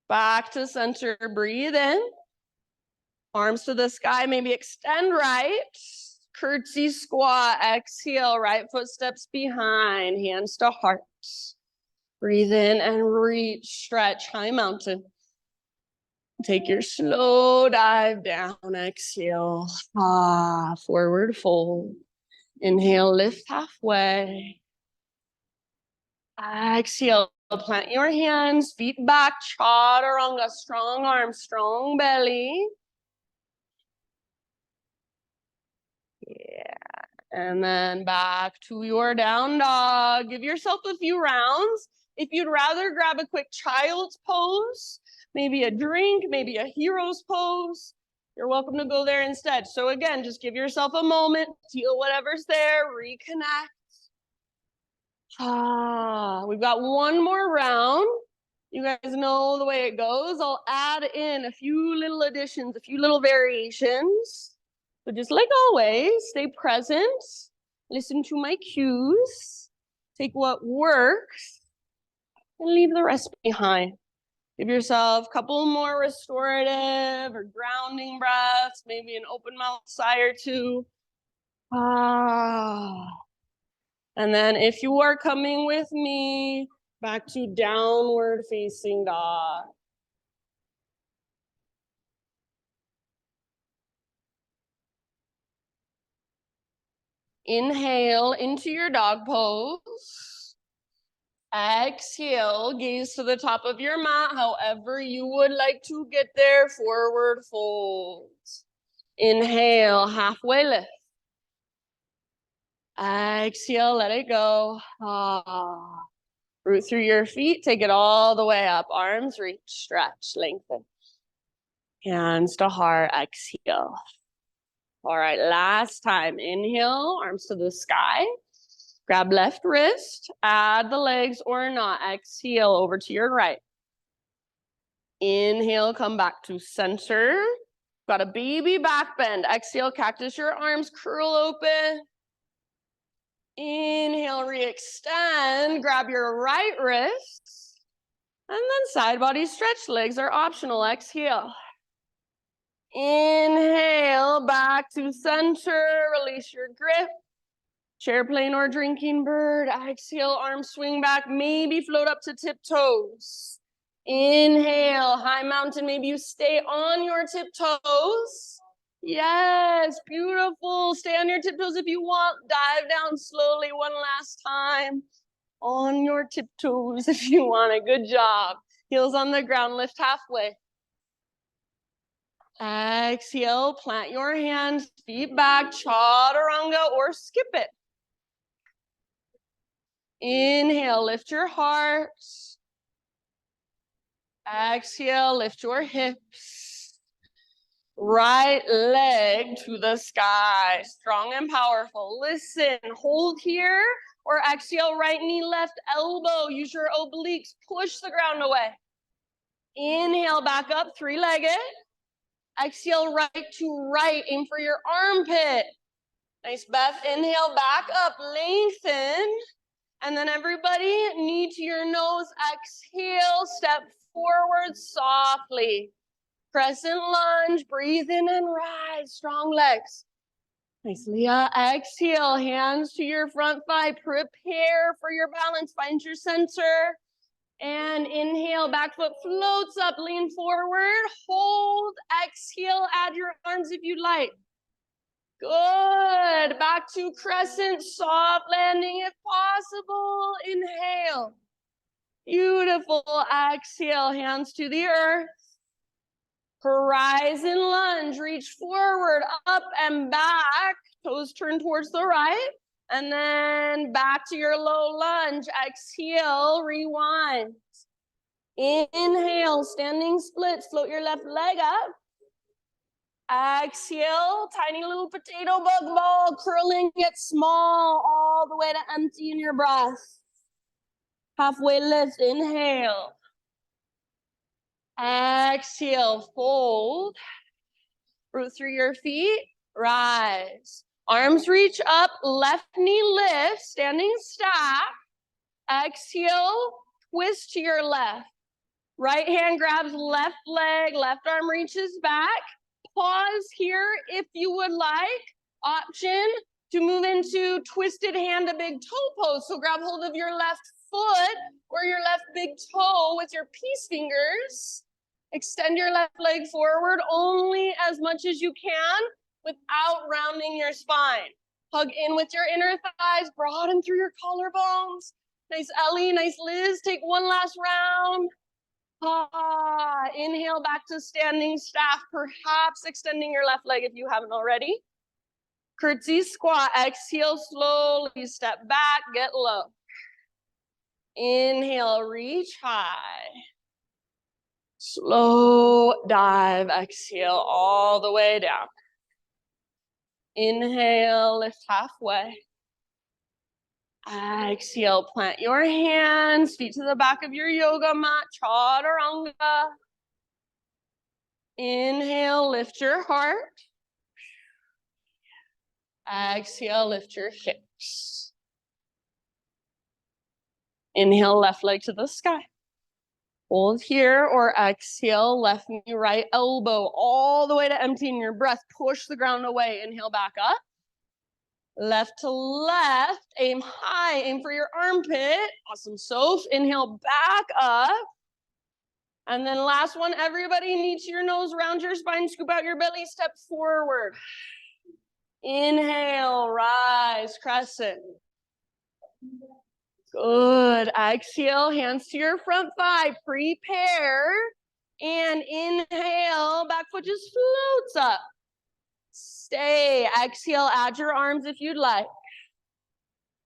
Back to center, breathe in. Arms to the sky, maybe extend right. Curtsy squat, exhale, right foot steps behind, hands to heart. Breathe in and reach, stretch, high mountain. Take your slow dive down, exhale, forward fold. Inhale, lift halfway. Exhale, plant your hands, feet back, chaturanga, strong arms, strong belly. Yeah, and then back to your down dog. Give yourself a few rounds. If you'd rather grab a quick child's pose, maybe a drink, maybe a hero's pose, you're welcome to go there instead. So again, just give yourself a moment, feel whatever's there, reconnect. We've got one more round. You guys know the way it goes. I'll add in a few little additions, a few little variations. So just like always, stay present, listen to my cues, take what works, and leave the rest behind. Give yourself a couple more restorative or grounding breaths, maybe an open mouth sigh or two. And then if you are coming with me, back to downward facing dog. Inhale into your dog pose. Exhale, gaze to the top of your mat, however you would like to get there, forward fold. Inhale, halfway lift. Exhale, let it go. Root through your feet, take it all the way up. Arms reach, stretch, lengthen. Hands to heart, exhale. All right, last time. Inhale, arms to the sky. Grab left wrist, add the legs or not. Exhale over to your right. Inhale, come back to center. Got a baby back bend. Exhale, cactus your arms, curl open. Inhale, re-extend. Grab your right wrist. And then side body stretch. Legs are optional. Exhale. Inhale, back to center. Release your grip. Chair plane or drinking bird. Exhale, arms swing back. Maybe float up to tiptoes. Inhale, high mountain. Maybe you stay on your tiptoes. Yes, beautiful. Stay on your tiptoes if you want. Dive down slowly one last time. On your tiptoes if you want it. Good job. Heels on the ground, lift halfway. Exhale, plant your hands, feet back, chaturanga or skip it. Inhale, lift your heart. Exhale, lift your hips. Right leg to the sky, strong and powerful. Listen, hold here or exhale, right knee, left elbow. Use your obliques, push the ground away. Inhale, back up, three-legged. Exhale, right to right, aim for your armpit. Nice, Beth. Inhale, back up, lengthen. And then everybody, knee to your nose, exhale, step forward softly. Crescent lunge, breathe in and rise, strong legs. Nice, Leah. Exhale, hands to your front thigh, prepare for your balance, find your center. And inhale, back foot floats up, lean forward, hold, exhale, add your arms if you'd like. Good, back to crescent, soft landing if possible, inhale. Beautiful, exhale, hands to the earth. Horizon lunge, reach forward, up and back toes turn towards the right. And then back to your low lunge. Exhale, rewind. Inhale, standing splits. Float your left leg up. Exhale, tiny little potato bug ball, curling it small all the way to empty in your breath. Halfway lift, inhale. Exhale, fold. Root through your feet, rise. Arms reach up, left knee lift, standing stack. Exhale, twist to your left. Right hand grabs left leg, left arm reaches back. Pause here if you would like. Option to move into twisted hand to big toe pose. So grab hold of your left foot or your left big toe with your peace fingers. Extend your left leg forward only as much as you can without rounding your spine. Hug in with your inner thighs, broaden through your collarbones. Nice Ellie, nice Liz. Take one last round. Inhale back to standing staff, perhaps extending your left leg if you haven't already. Curtsy squat, exhale, slowly step back, get low. Inhale, reach high. Slow dive, exhale all the way down. Inhale, lift halfway. Exhale, plant your hands, feet to the back of your yoga mat, chaturanga. Inhale, lift your heart. Exhale, lift your hips. Inhale, left leg to the sky. Hold here or exhale, left knee, right elbow, all the way to emptying your breath. Push the ground away. Inhale, back up. Left to left, aim high, aim for your armpit. Awesome, Soph. Inhale, back up. And then last one, everybody, knee to your nose, round your spine, scoop out your belly, step forward. Inhale, rise, crescent. Good. Exhale, hands to your front thigh, prepare. And inhale, back foot just floats up. Stay. Exhale, add your arms if you'd like.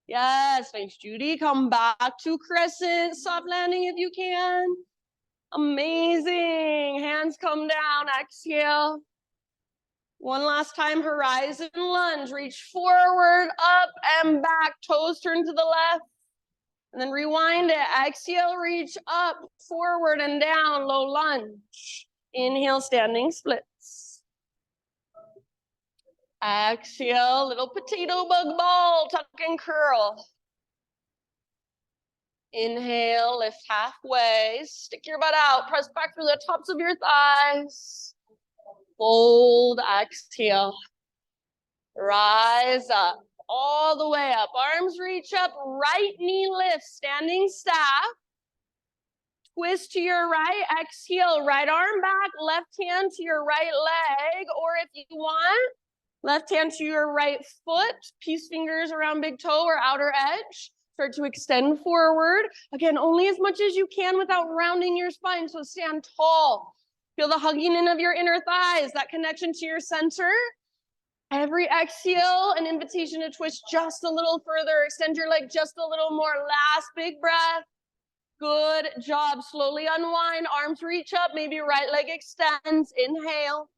Yes, nice, Judy. Come back to crescent, soft landing if you can. Amazing. Hands come down, exhale. One last time, horizon lunge. Reach forward, up and back. Toes turn to the left. And then rewind it. Exhale, reach up, forward and down, low lunge. Inhale, standing splits. Exhale, little potato bug ball, tuck and curl. Inhale, lift halfway, stick your butt out, press back through the tops of your thighs. Fold, exhale. Rise up, all the way up. Arms reach up, right knee lift, standing staff. Twist to your right, exhale, right arm back, left hand to your right leg, or if you want, left hand to your right foot, peace fingers around big toe or outer edge. Start to extend forward. Again, only as much as you can without rounding your spine, so stand tall. Feel the hugging in of your inner thighs, that connection to your center. Every exhale, an invitation to twist just a little further. Extend your leg just a little more. Last big breath. Good job. Slowly unwind. Arms reach up. Maybe right leg extends. Inhale.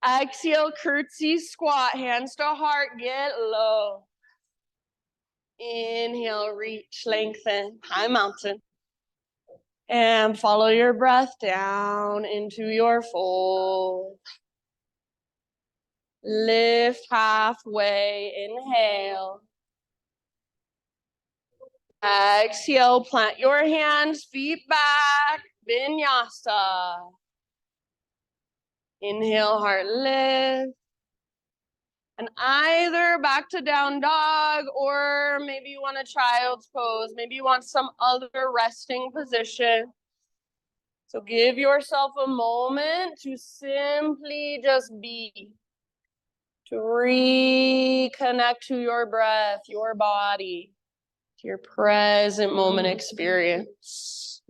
Exhale, curtsy squat. Hands to heart. Get low. Inhale, reach, lengthen. High mountain. And follow your breath down into your fold. Lift halfway, inhale. Exhale, plant your hands, feet back, vinyasa. Inhale, heart lift. And either back to down dog, or maybe you want a child's pose. Maybe you want some other resting position. So give yourself a moment to simply just be. To reconnect to your breath, your body, to your present moment experience.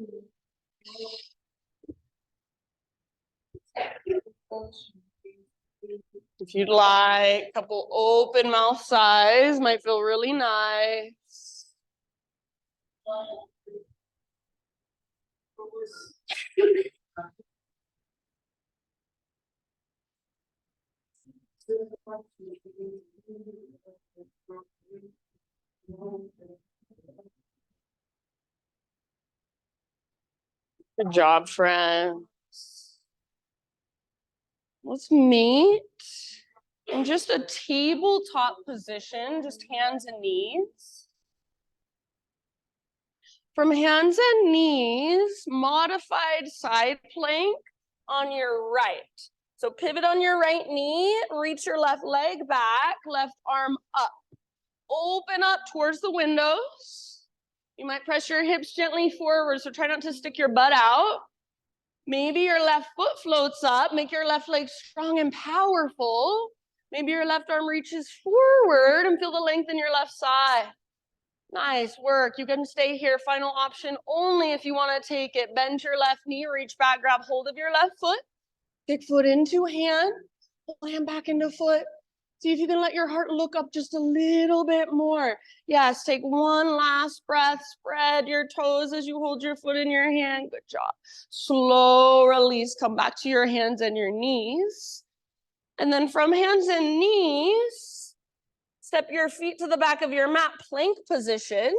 If you'd like, a couple open mouth sighs might feel really nice. Good job, friends. Let's meet in just a tabletop position, just hands and knees. From hands and knees, modified side plank on your right. So pivot on your right knee, reach your left leg back, left arm up. Open up towards the windows. You might press your hips gently forward, so try not to stick your butt out. Maybe your left foot floats up. Make your left leg strong and powerful. Maybe your left arm reaches forward and feel the length in your left side. Nice work. You can stay here. Final option only if you want to take it. Bend your left knee, reach back, grab hold of your left foot. Kick foot into hand, pull hand back into foot. See if you can let your heart look up just a little bit more. Yes, take one last breath. Spread your toes as you hold your foot in your hand. Good job. Slow release. Come back to your hands and your knees. And then from hands and knees, step your feet to the back of your mat, plank position.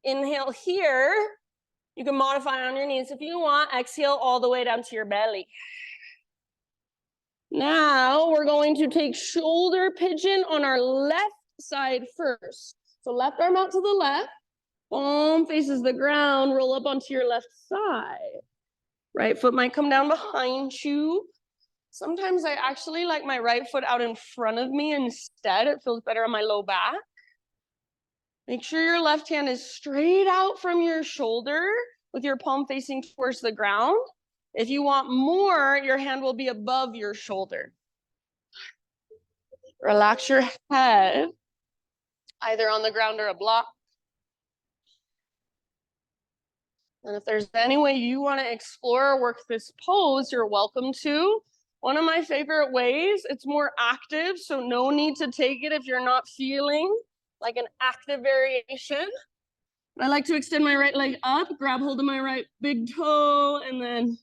Inhale here. You can modify on your knees if you want. Exhale all the way down to your belly. Now we're going to take shoulder pigeon on our left side first. So left arm out to the left, palm faces the ground, roll up onto your left side. Right foot might come down behind you. Sometimes I actually like my right foot out in front of me instead. It feels better on my low back. Make sure your left hand is straight out from your shoulder with your palm facing towards the ground. If you want more, your hand will be above your shoulder. Relax your head, either on the ground or a block. And if there's any way you want to explore or work this pose, you're welcome to. One of my favorite ways, it's more active, so no need to take it if you're not feeling like an active variation. I like to extend my right leg up, grab hold of my right big toe, and then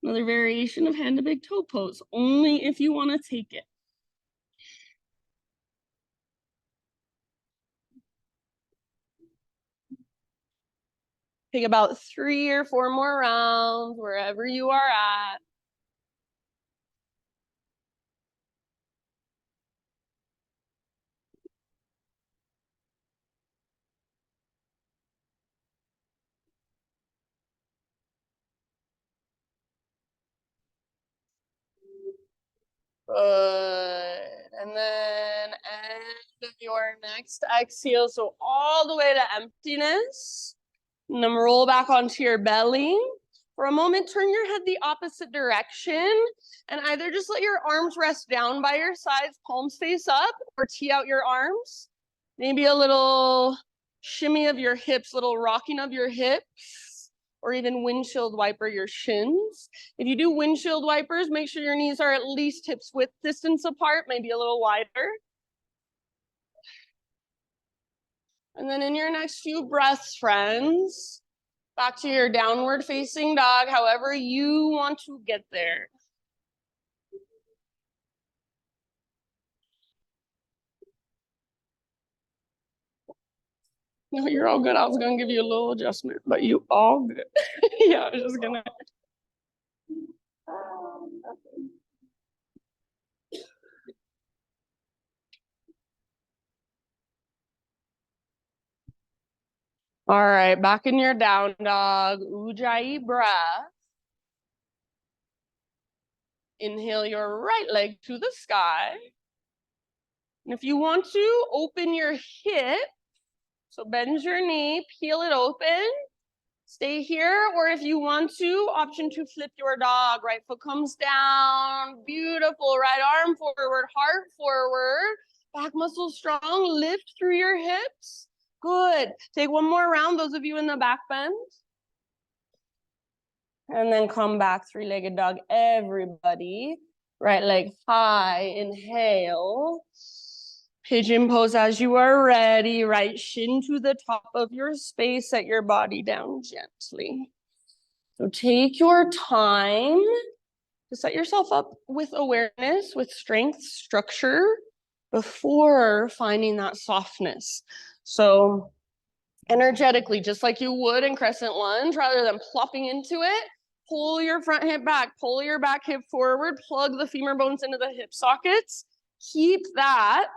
another variation of hand to big toe pose, only if you want to take it. Take about 3 or 4 more rounds, wherever you are at. Good. And then end of your next exhale. So all the way to emptiness. And then roll back onto your belly. For a moment, turn your head the opposite direction and either just let your arms rest down by your sides, palms face up, or tee out your arms. Maybe a little shimmy of your hips, little rocking of your hips, or even windshield wiper your shins. If you do windshield wipers, make sure your knees are at least hips width distance apart, maybe a little wider. And then in your next few breaths, friends, back to your downward facing dog, however you want to get there. No, you're all good. I was gonna give you a little adjustment, but you all good. Yeah, I was just gonna. All right, back in your down dog, Ujjayi breath. Inhale your right leg to the sky. And if you want to, open your hip. So bend your knee, peel it open. Stay here, or if you want to, option to flip your dog. Right foot comes down. Beautiful. Right arm forward, heart forward. Back muscles strong. Lift through your hips. Good. Take one more round, those of you in the back bend. And then come back, three-legged dog, everybody. Right leg high, inhale. Pigeon pose as you are ready. Right shin to the top of your space, set your body down gently. So take your time to set yourself up with awareness, with strength, structure, before finding that softness. So energetically, just like you would in crescent lunge, rather than plopping into it, pull your front hip back, pull your back hip forward, plug the femur bones into the hip sockets. Keep that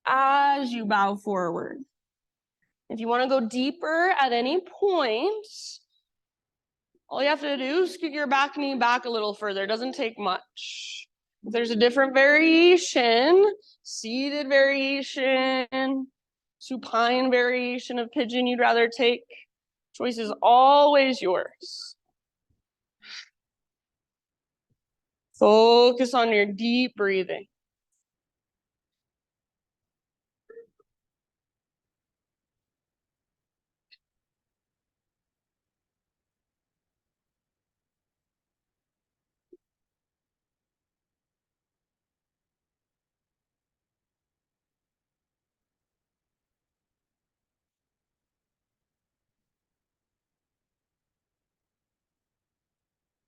as you bow forward. If you want to go deeper at any point, all you have to do is scoot your back knee back a little further. It doesn't take much. If there's a different variation, seated variation, supine variation of pigeon you'd rather take, choice is always yours. Focus on your deep breathing.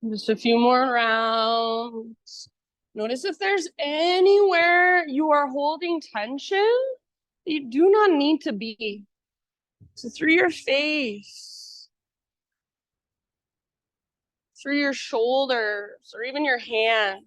Just a few more rounds. Notice if there's anywhere you are holding tension that you do not need to be. So through your face, through your shoulders, or even your hands.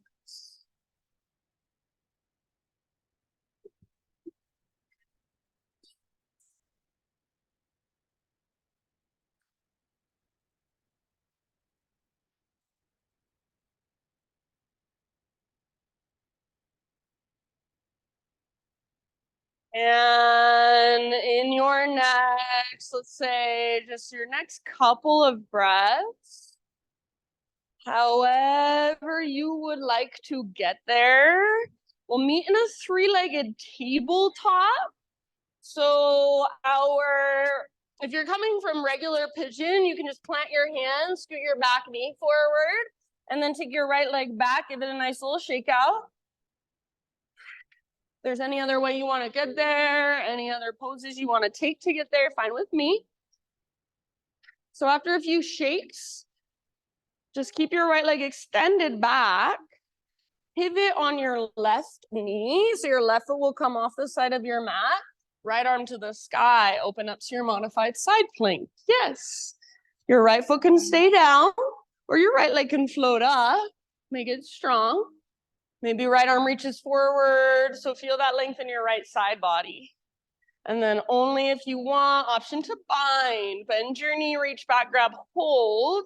And in your next, let's say just your next couple of breaths, however you would like to get there, we'll meet in a three-legged tabletop. So if you're coming from regular pigeon, you can just plant your hands, scoot your back knee forward, and then take your right leg back, give it a nice little shake out. If there's any other way you want to get there, any other poses you want to take to get there, fine with me. So after a few shakes, just keep your right leg extended back. Pivot on your left knee, so your left foot will come off the side of your mat. Right arm to the sky, open up to your modified side plank. Yes. Your right foot can stay down, or your right leg can float up. Make it strong. Maybe right arm reaches forward, so feel that length in your right side body. And then only if you want, option to bind. Bend your knee, reach back, grab, hold.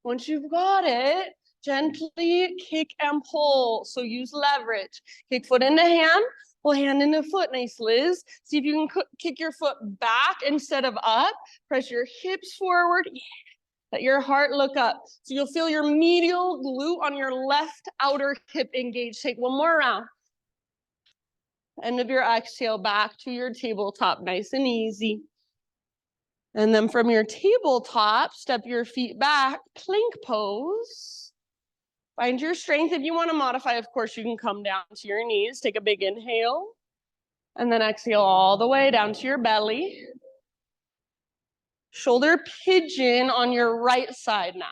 Once you've got it, gently kick and pull. So use leverage. Kick foot into hand, pull hand into foot. Nice, Liz. See if you can kick your foot back instead of up. Press your hips forward. Yeah. Let your heart look up. So you'll feel your medial glute on your left outer hip engaged. Take one more round. End of your exhale, back to your tabletop, nice and easy. And then from your tabletop, step your feet back, plank pose. Find your strength. If you want to modify, of course, you can come down to your knees. Take a big inhale. And then exhale all the way down to your belly. Shoulder pigeon on your right side now.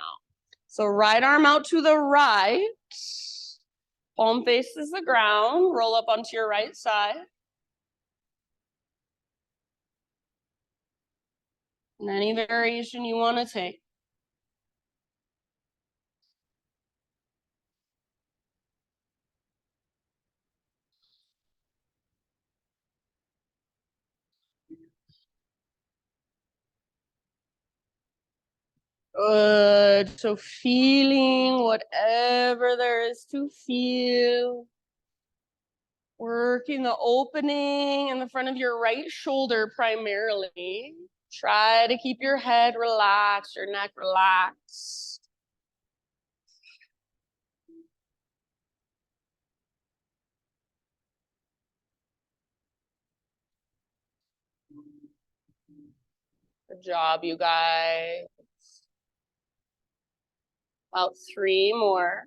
So right arm out to the right. Palm faces the ground. Roll up onto your right side. And any variation you want to take. Good. So feeling whatever there is to feel. Working the opening in the front of your right shoulder primarily. Try to keep your head relaxed, your neck relaxed. Good job, you guys. About 3 more.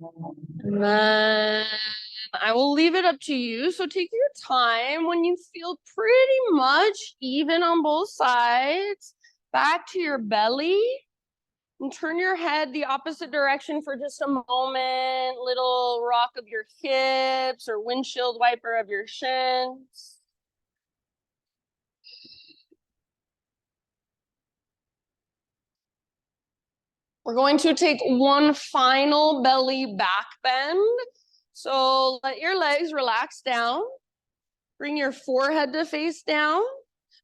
And then I will leave it up to you. So take your time when you feel pretty much even on both sides. Back to your belly. And turn your head the opposite direction for just a moment. Little rock of your hips or windshield wiper of your shins. We're going to take one final belly back bend. So let your legs relax down. Bring your forehead to face down.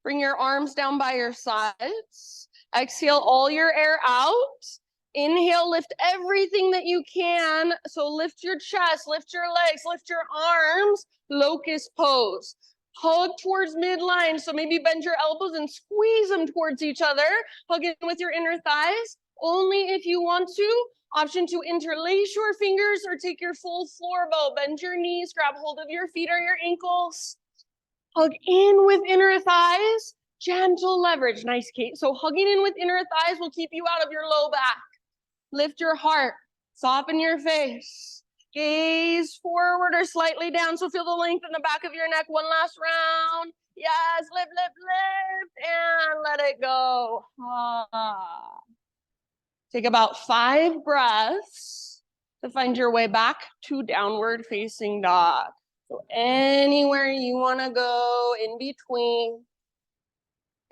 Bring your arms down by your sides. Exhale all your air out. Inhale, lift everything that you can. So lift your chest, lift your legs, lift your arms. Locust pose. Hug towards midline. So maybe bend your elbows and squeeze them towards each other. Hug in with your inner thighs. Only if you want to. Option to interlace your fingers or take your full floor bow. Bend your knees, grab hold of your feet or your ankles. Hug in with inner thighs. Gentle leverage. Nice, Kate. So hugging in with inner thighs will keep you out of your low back. Lift your heart. Soften your face. Gaze forward or slightly down. So feel the length in the back of your neck. One last round. Yes, lift, lift, lift, and let it go. Take about 5 breaths to find your way back to downward facing dog. So anywhere you want to go in between,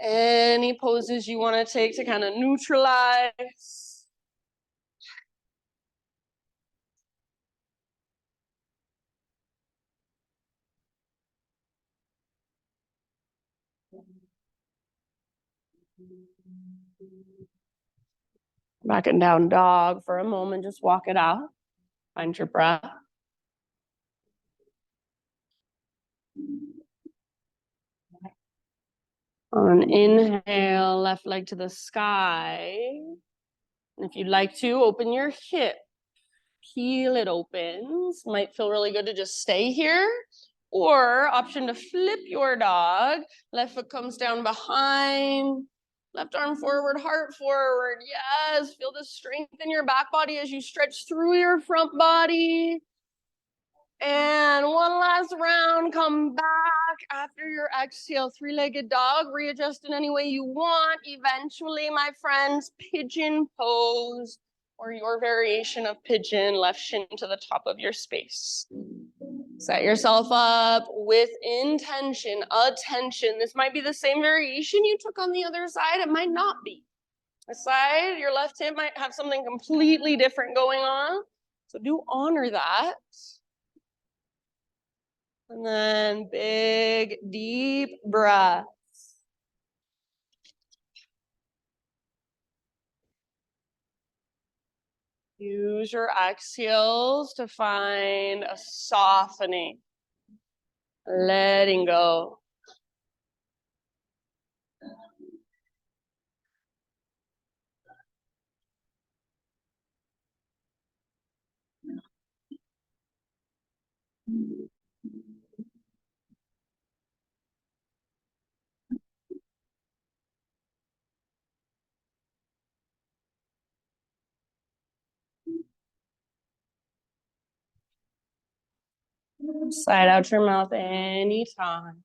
any poses you want to take to kind of neutralize. Back and down dog for a moment, just walk it out. Find your breath. On an inhale, left leg to the sky. And if you'd like to, open your hip. Peel it opens. Might feel really good to just stay here. Or option to flip your dog. Left foot comes down behind. Left arm forward, heart forward. Yes, feel the strength in your back body as you stretch through your front body. And one last round, come back after your exhale, 3-legged dog, readjust in any way you want. Eventually, my friends, pigeon pose or your variation of pigeon, left shin to the top of your space. Set yourself up with intention, attention. This might be the same variation you took on the other side. It might not be. This side, your left hip might have something completely different going on. So do honor that. And then big, deep breath. Use your exhales to find a softening, letting go. Slide out your mouth anytime.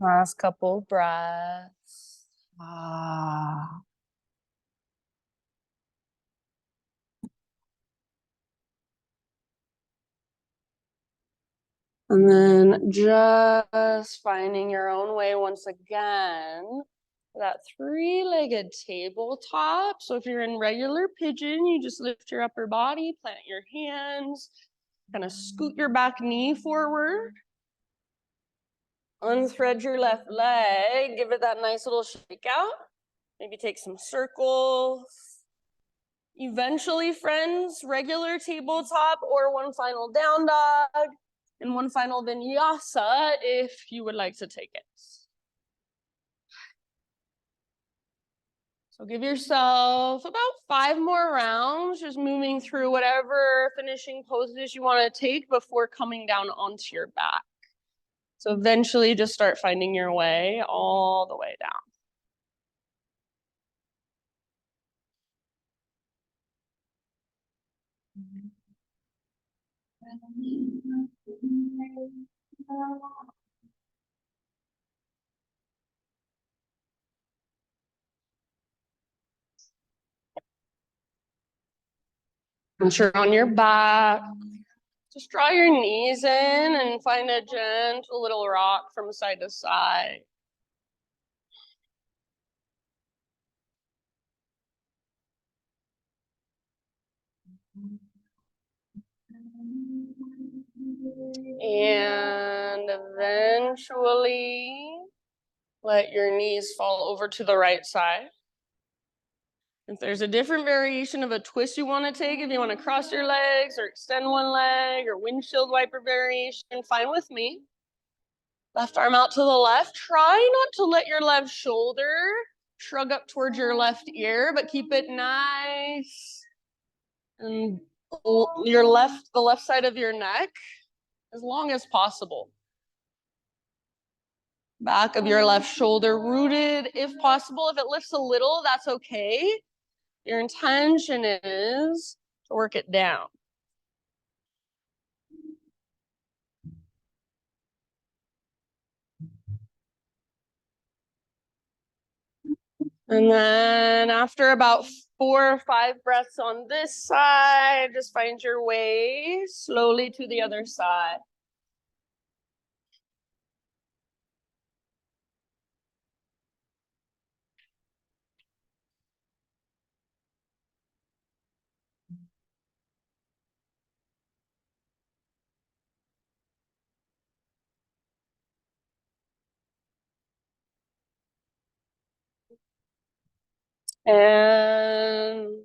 Last couple of breaths. And then just finding your own way once again. That 3-legged tabletop. So if you're in regular pigeon, you just lift your upper body, plant your hands, kind of scoot your back knee forward. Unthread your left leg, give it that nice little shake out. Maybe take some circles. Eventually, friends, regular tabletop or one final down dog and one final vinyasa if you would like to take it. So give yourself about 5 more rounds, just moving through whatever finishing poses you want to take before coming down onto your back. So eventually just start finding your way all the way down. Once you're on your back, just draw your knees in and find a gentle little rock from side to side. And eventually let your knees fall over to the right side. If there's a different variation of a twist you want to take, if you want to cross your legs or extend one leg or windshield wiper variation, fine with me. Left arm out to the left. Try not to let your left shoulder shrug up towards your left ear, but keep it nice and the left side of your neck as long as possible. Back of your left shoulder rooted if possible. If it lifts a little, that's okay. Your intention is to work it down. And then after about 4 or 5 breaths on this side, just find your way slowly to the other side. And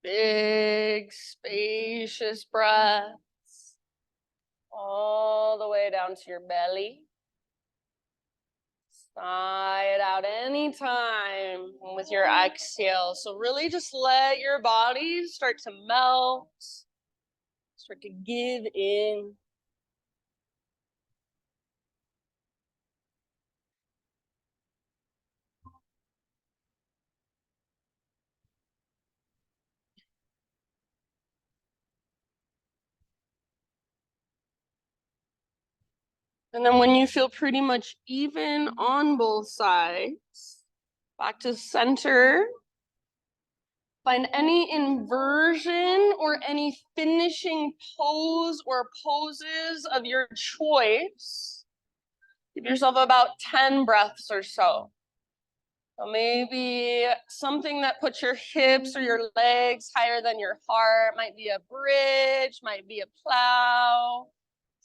big, spacious breaths all the way down to your belly. Sigh it out anytime with your exhale. So really just let your body start to melt, start to give in. And then when you feel pretty much even on both sides, back to center. Find any inversion or any finishing pose or poses of your choice. Give yourself about 10 breaths or so. So maybe something that puts your hips or your legs higher than your heart. Might be a bridge, might be a plow,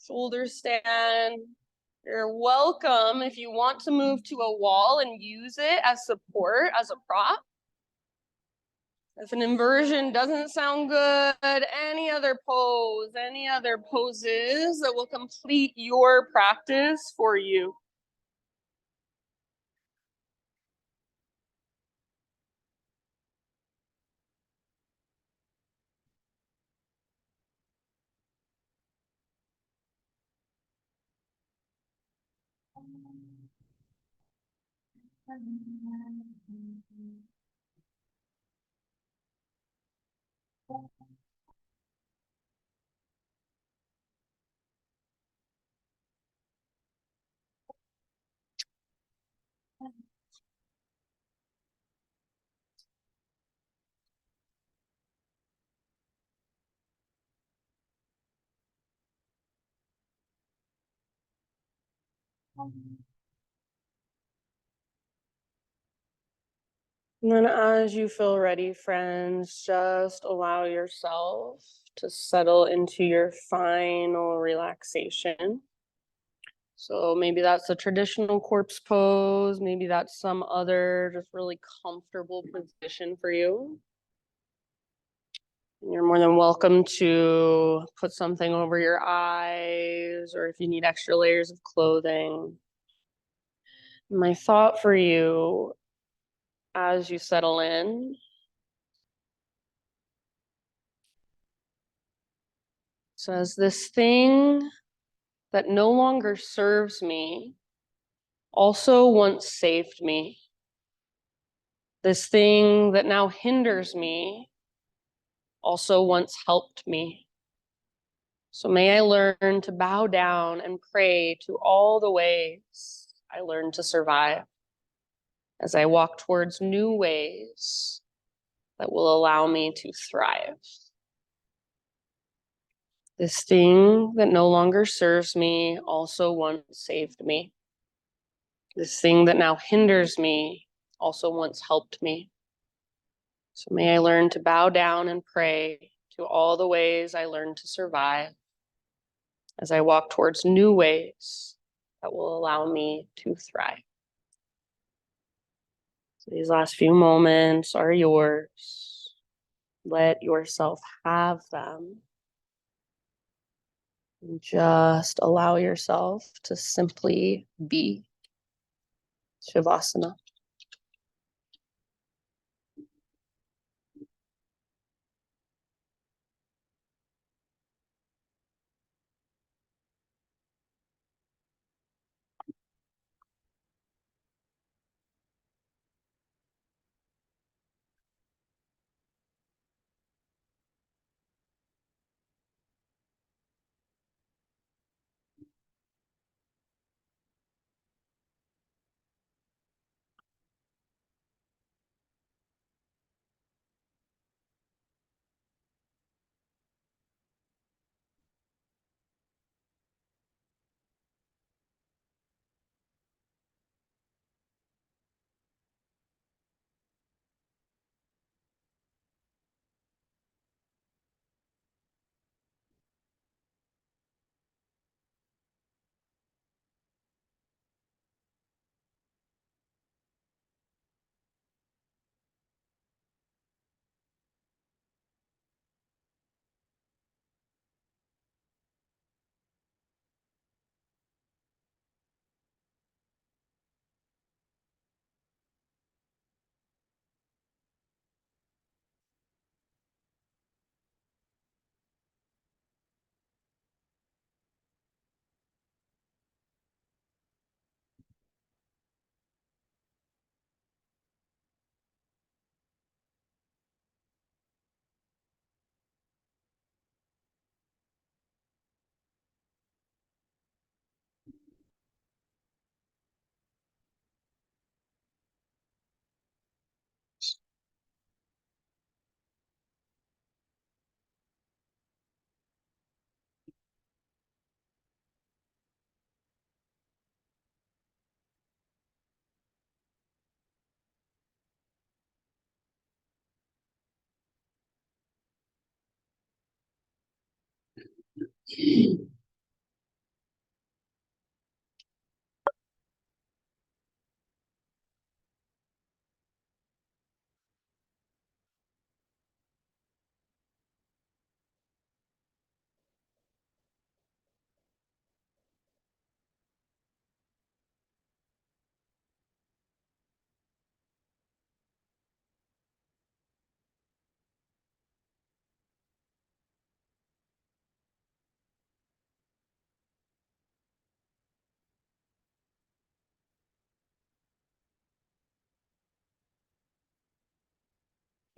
shoulder stand. You're welcome if you want to move to a wall and use it as support, as a prop. If an inversion doesn't sound good, any other pose, any other poses that will complete your practice for you. And then as you feel ready, friends, just allow yourself to settle into your final relaxation. So maybe that's a traditional corpse pose. Maybe that's some other just really comfortable position for you. You're more than welcome to put something over your eyes, or if you need extra layers of clothing. My thought for you as you settle in says, this thing that no longer serves me also once saved me. This thing that now hinders me also once helped me. So may I learn to bow down and pray to all the ways I learned to survive as I walk towards new ways that will allow me to thrive. This thing that no longer serves me also once saved me. This thing that now hinders me also once helped me. So may I learn to bow down and pray to all the ways I learned to survive as I walk towards new ways that will allow me to thrive. So these last few moments are yours. Let yourself have them. And just allow yourself to simply be. Shavasana.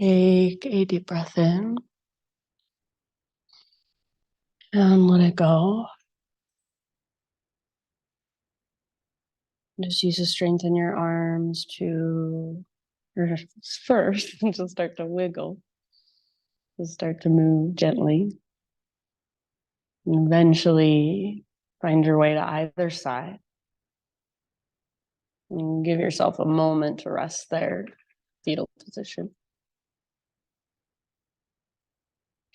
Take a deep breath in and let it go. Just use the strength in your arms to, or first, to start to wiggle. Just start to move gently. And eventually find your way to either side. And give yourself a moment to rest there, fetal position.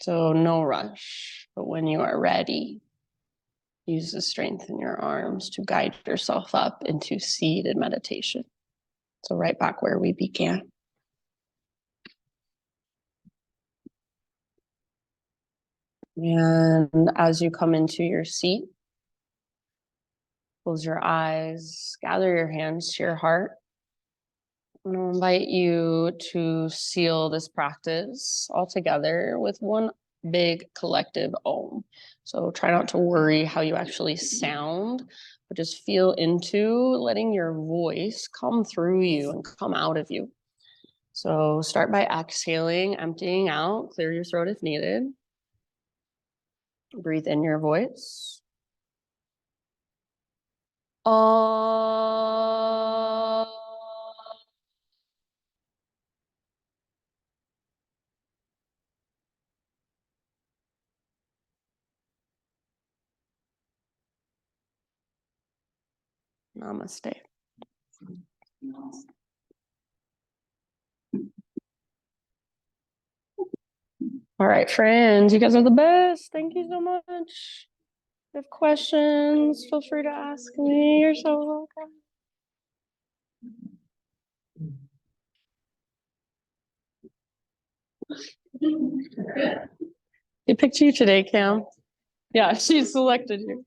So no rush, but when you are ready, Use the strength in your arms to guide yourself up into seated meditation. So right back where we began. And as you come into your seat, close your eyes, gather your hands to your heart. And I'll invite you to seal this practice all together with one big collective Om. So try not to worry how you actually sound, but just feel into letting your voice come through you and come out of you. So start by exhaling, emptying out, clear your throat if needed. Breathe in your voice. Namaste. All right, friends, you guys are the best. Thank you so much. If you have questions, feel free to ask me. You're so welcome. They picked you today, Cam. Yeah, she selected you.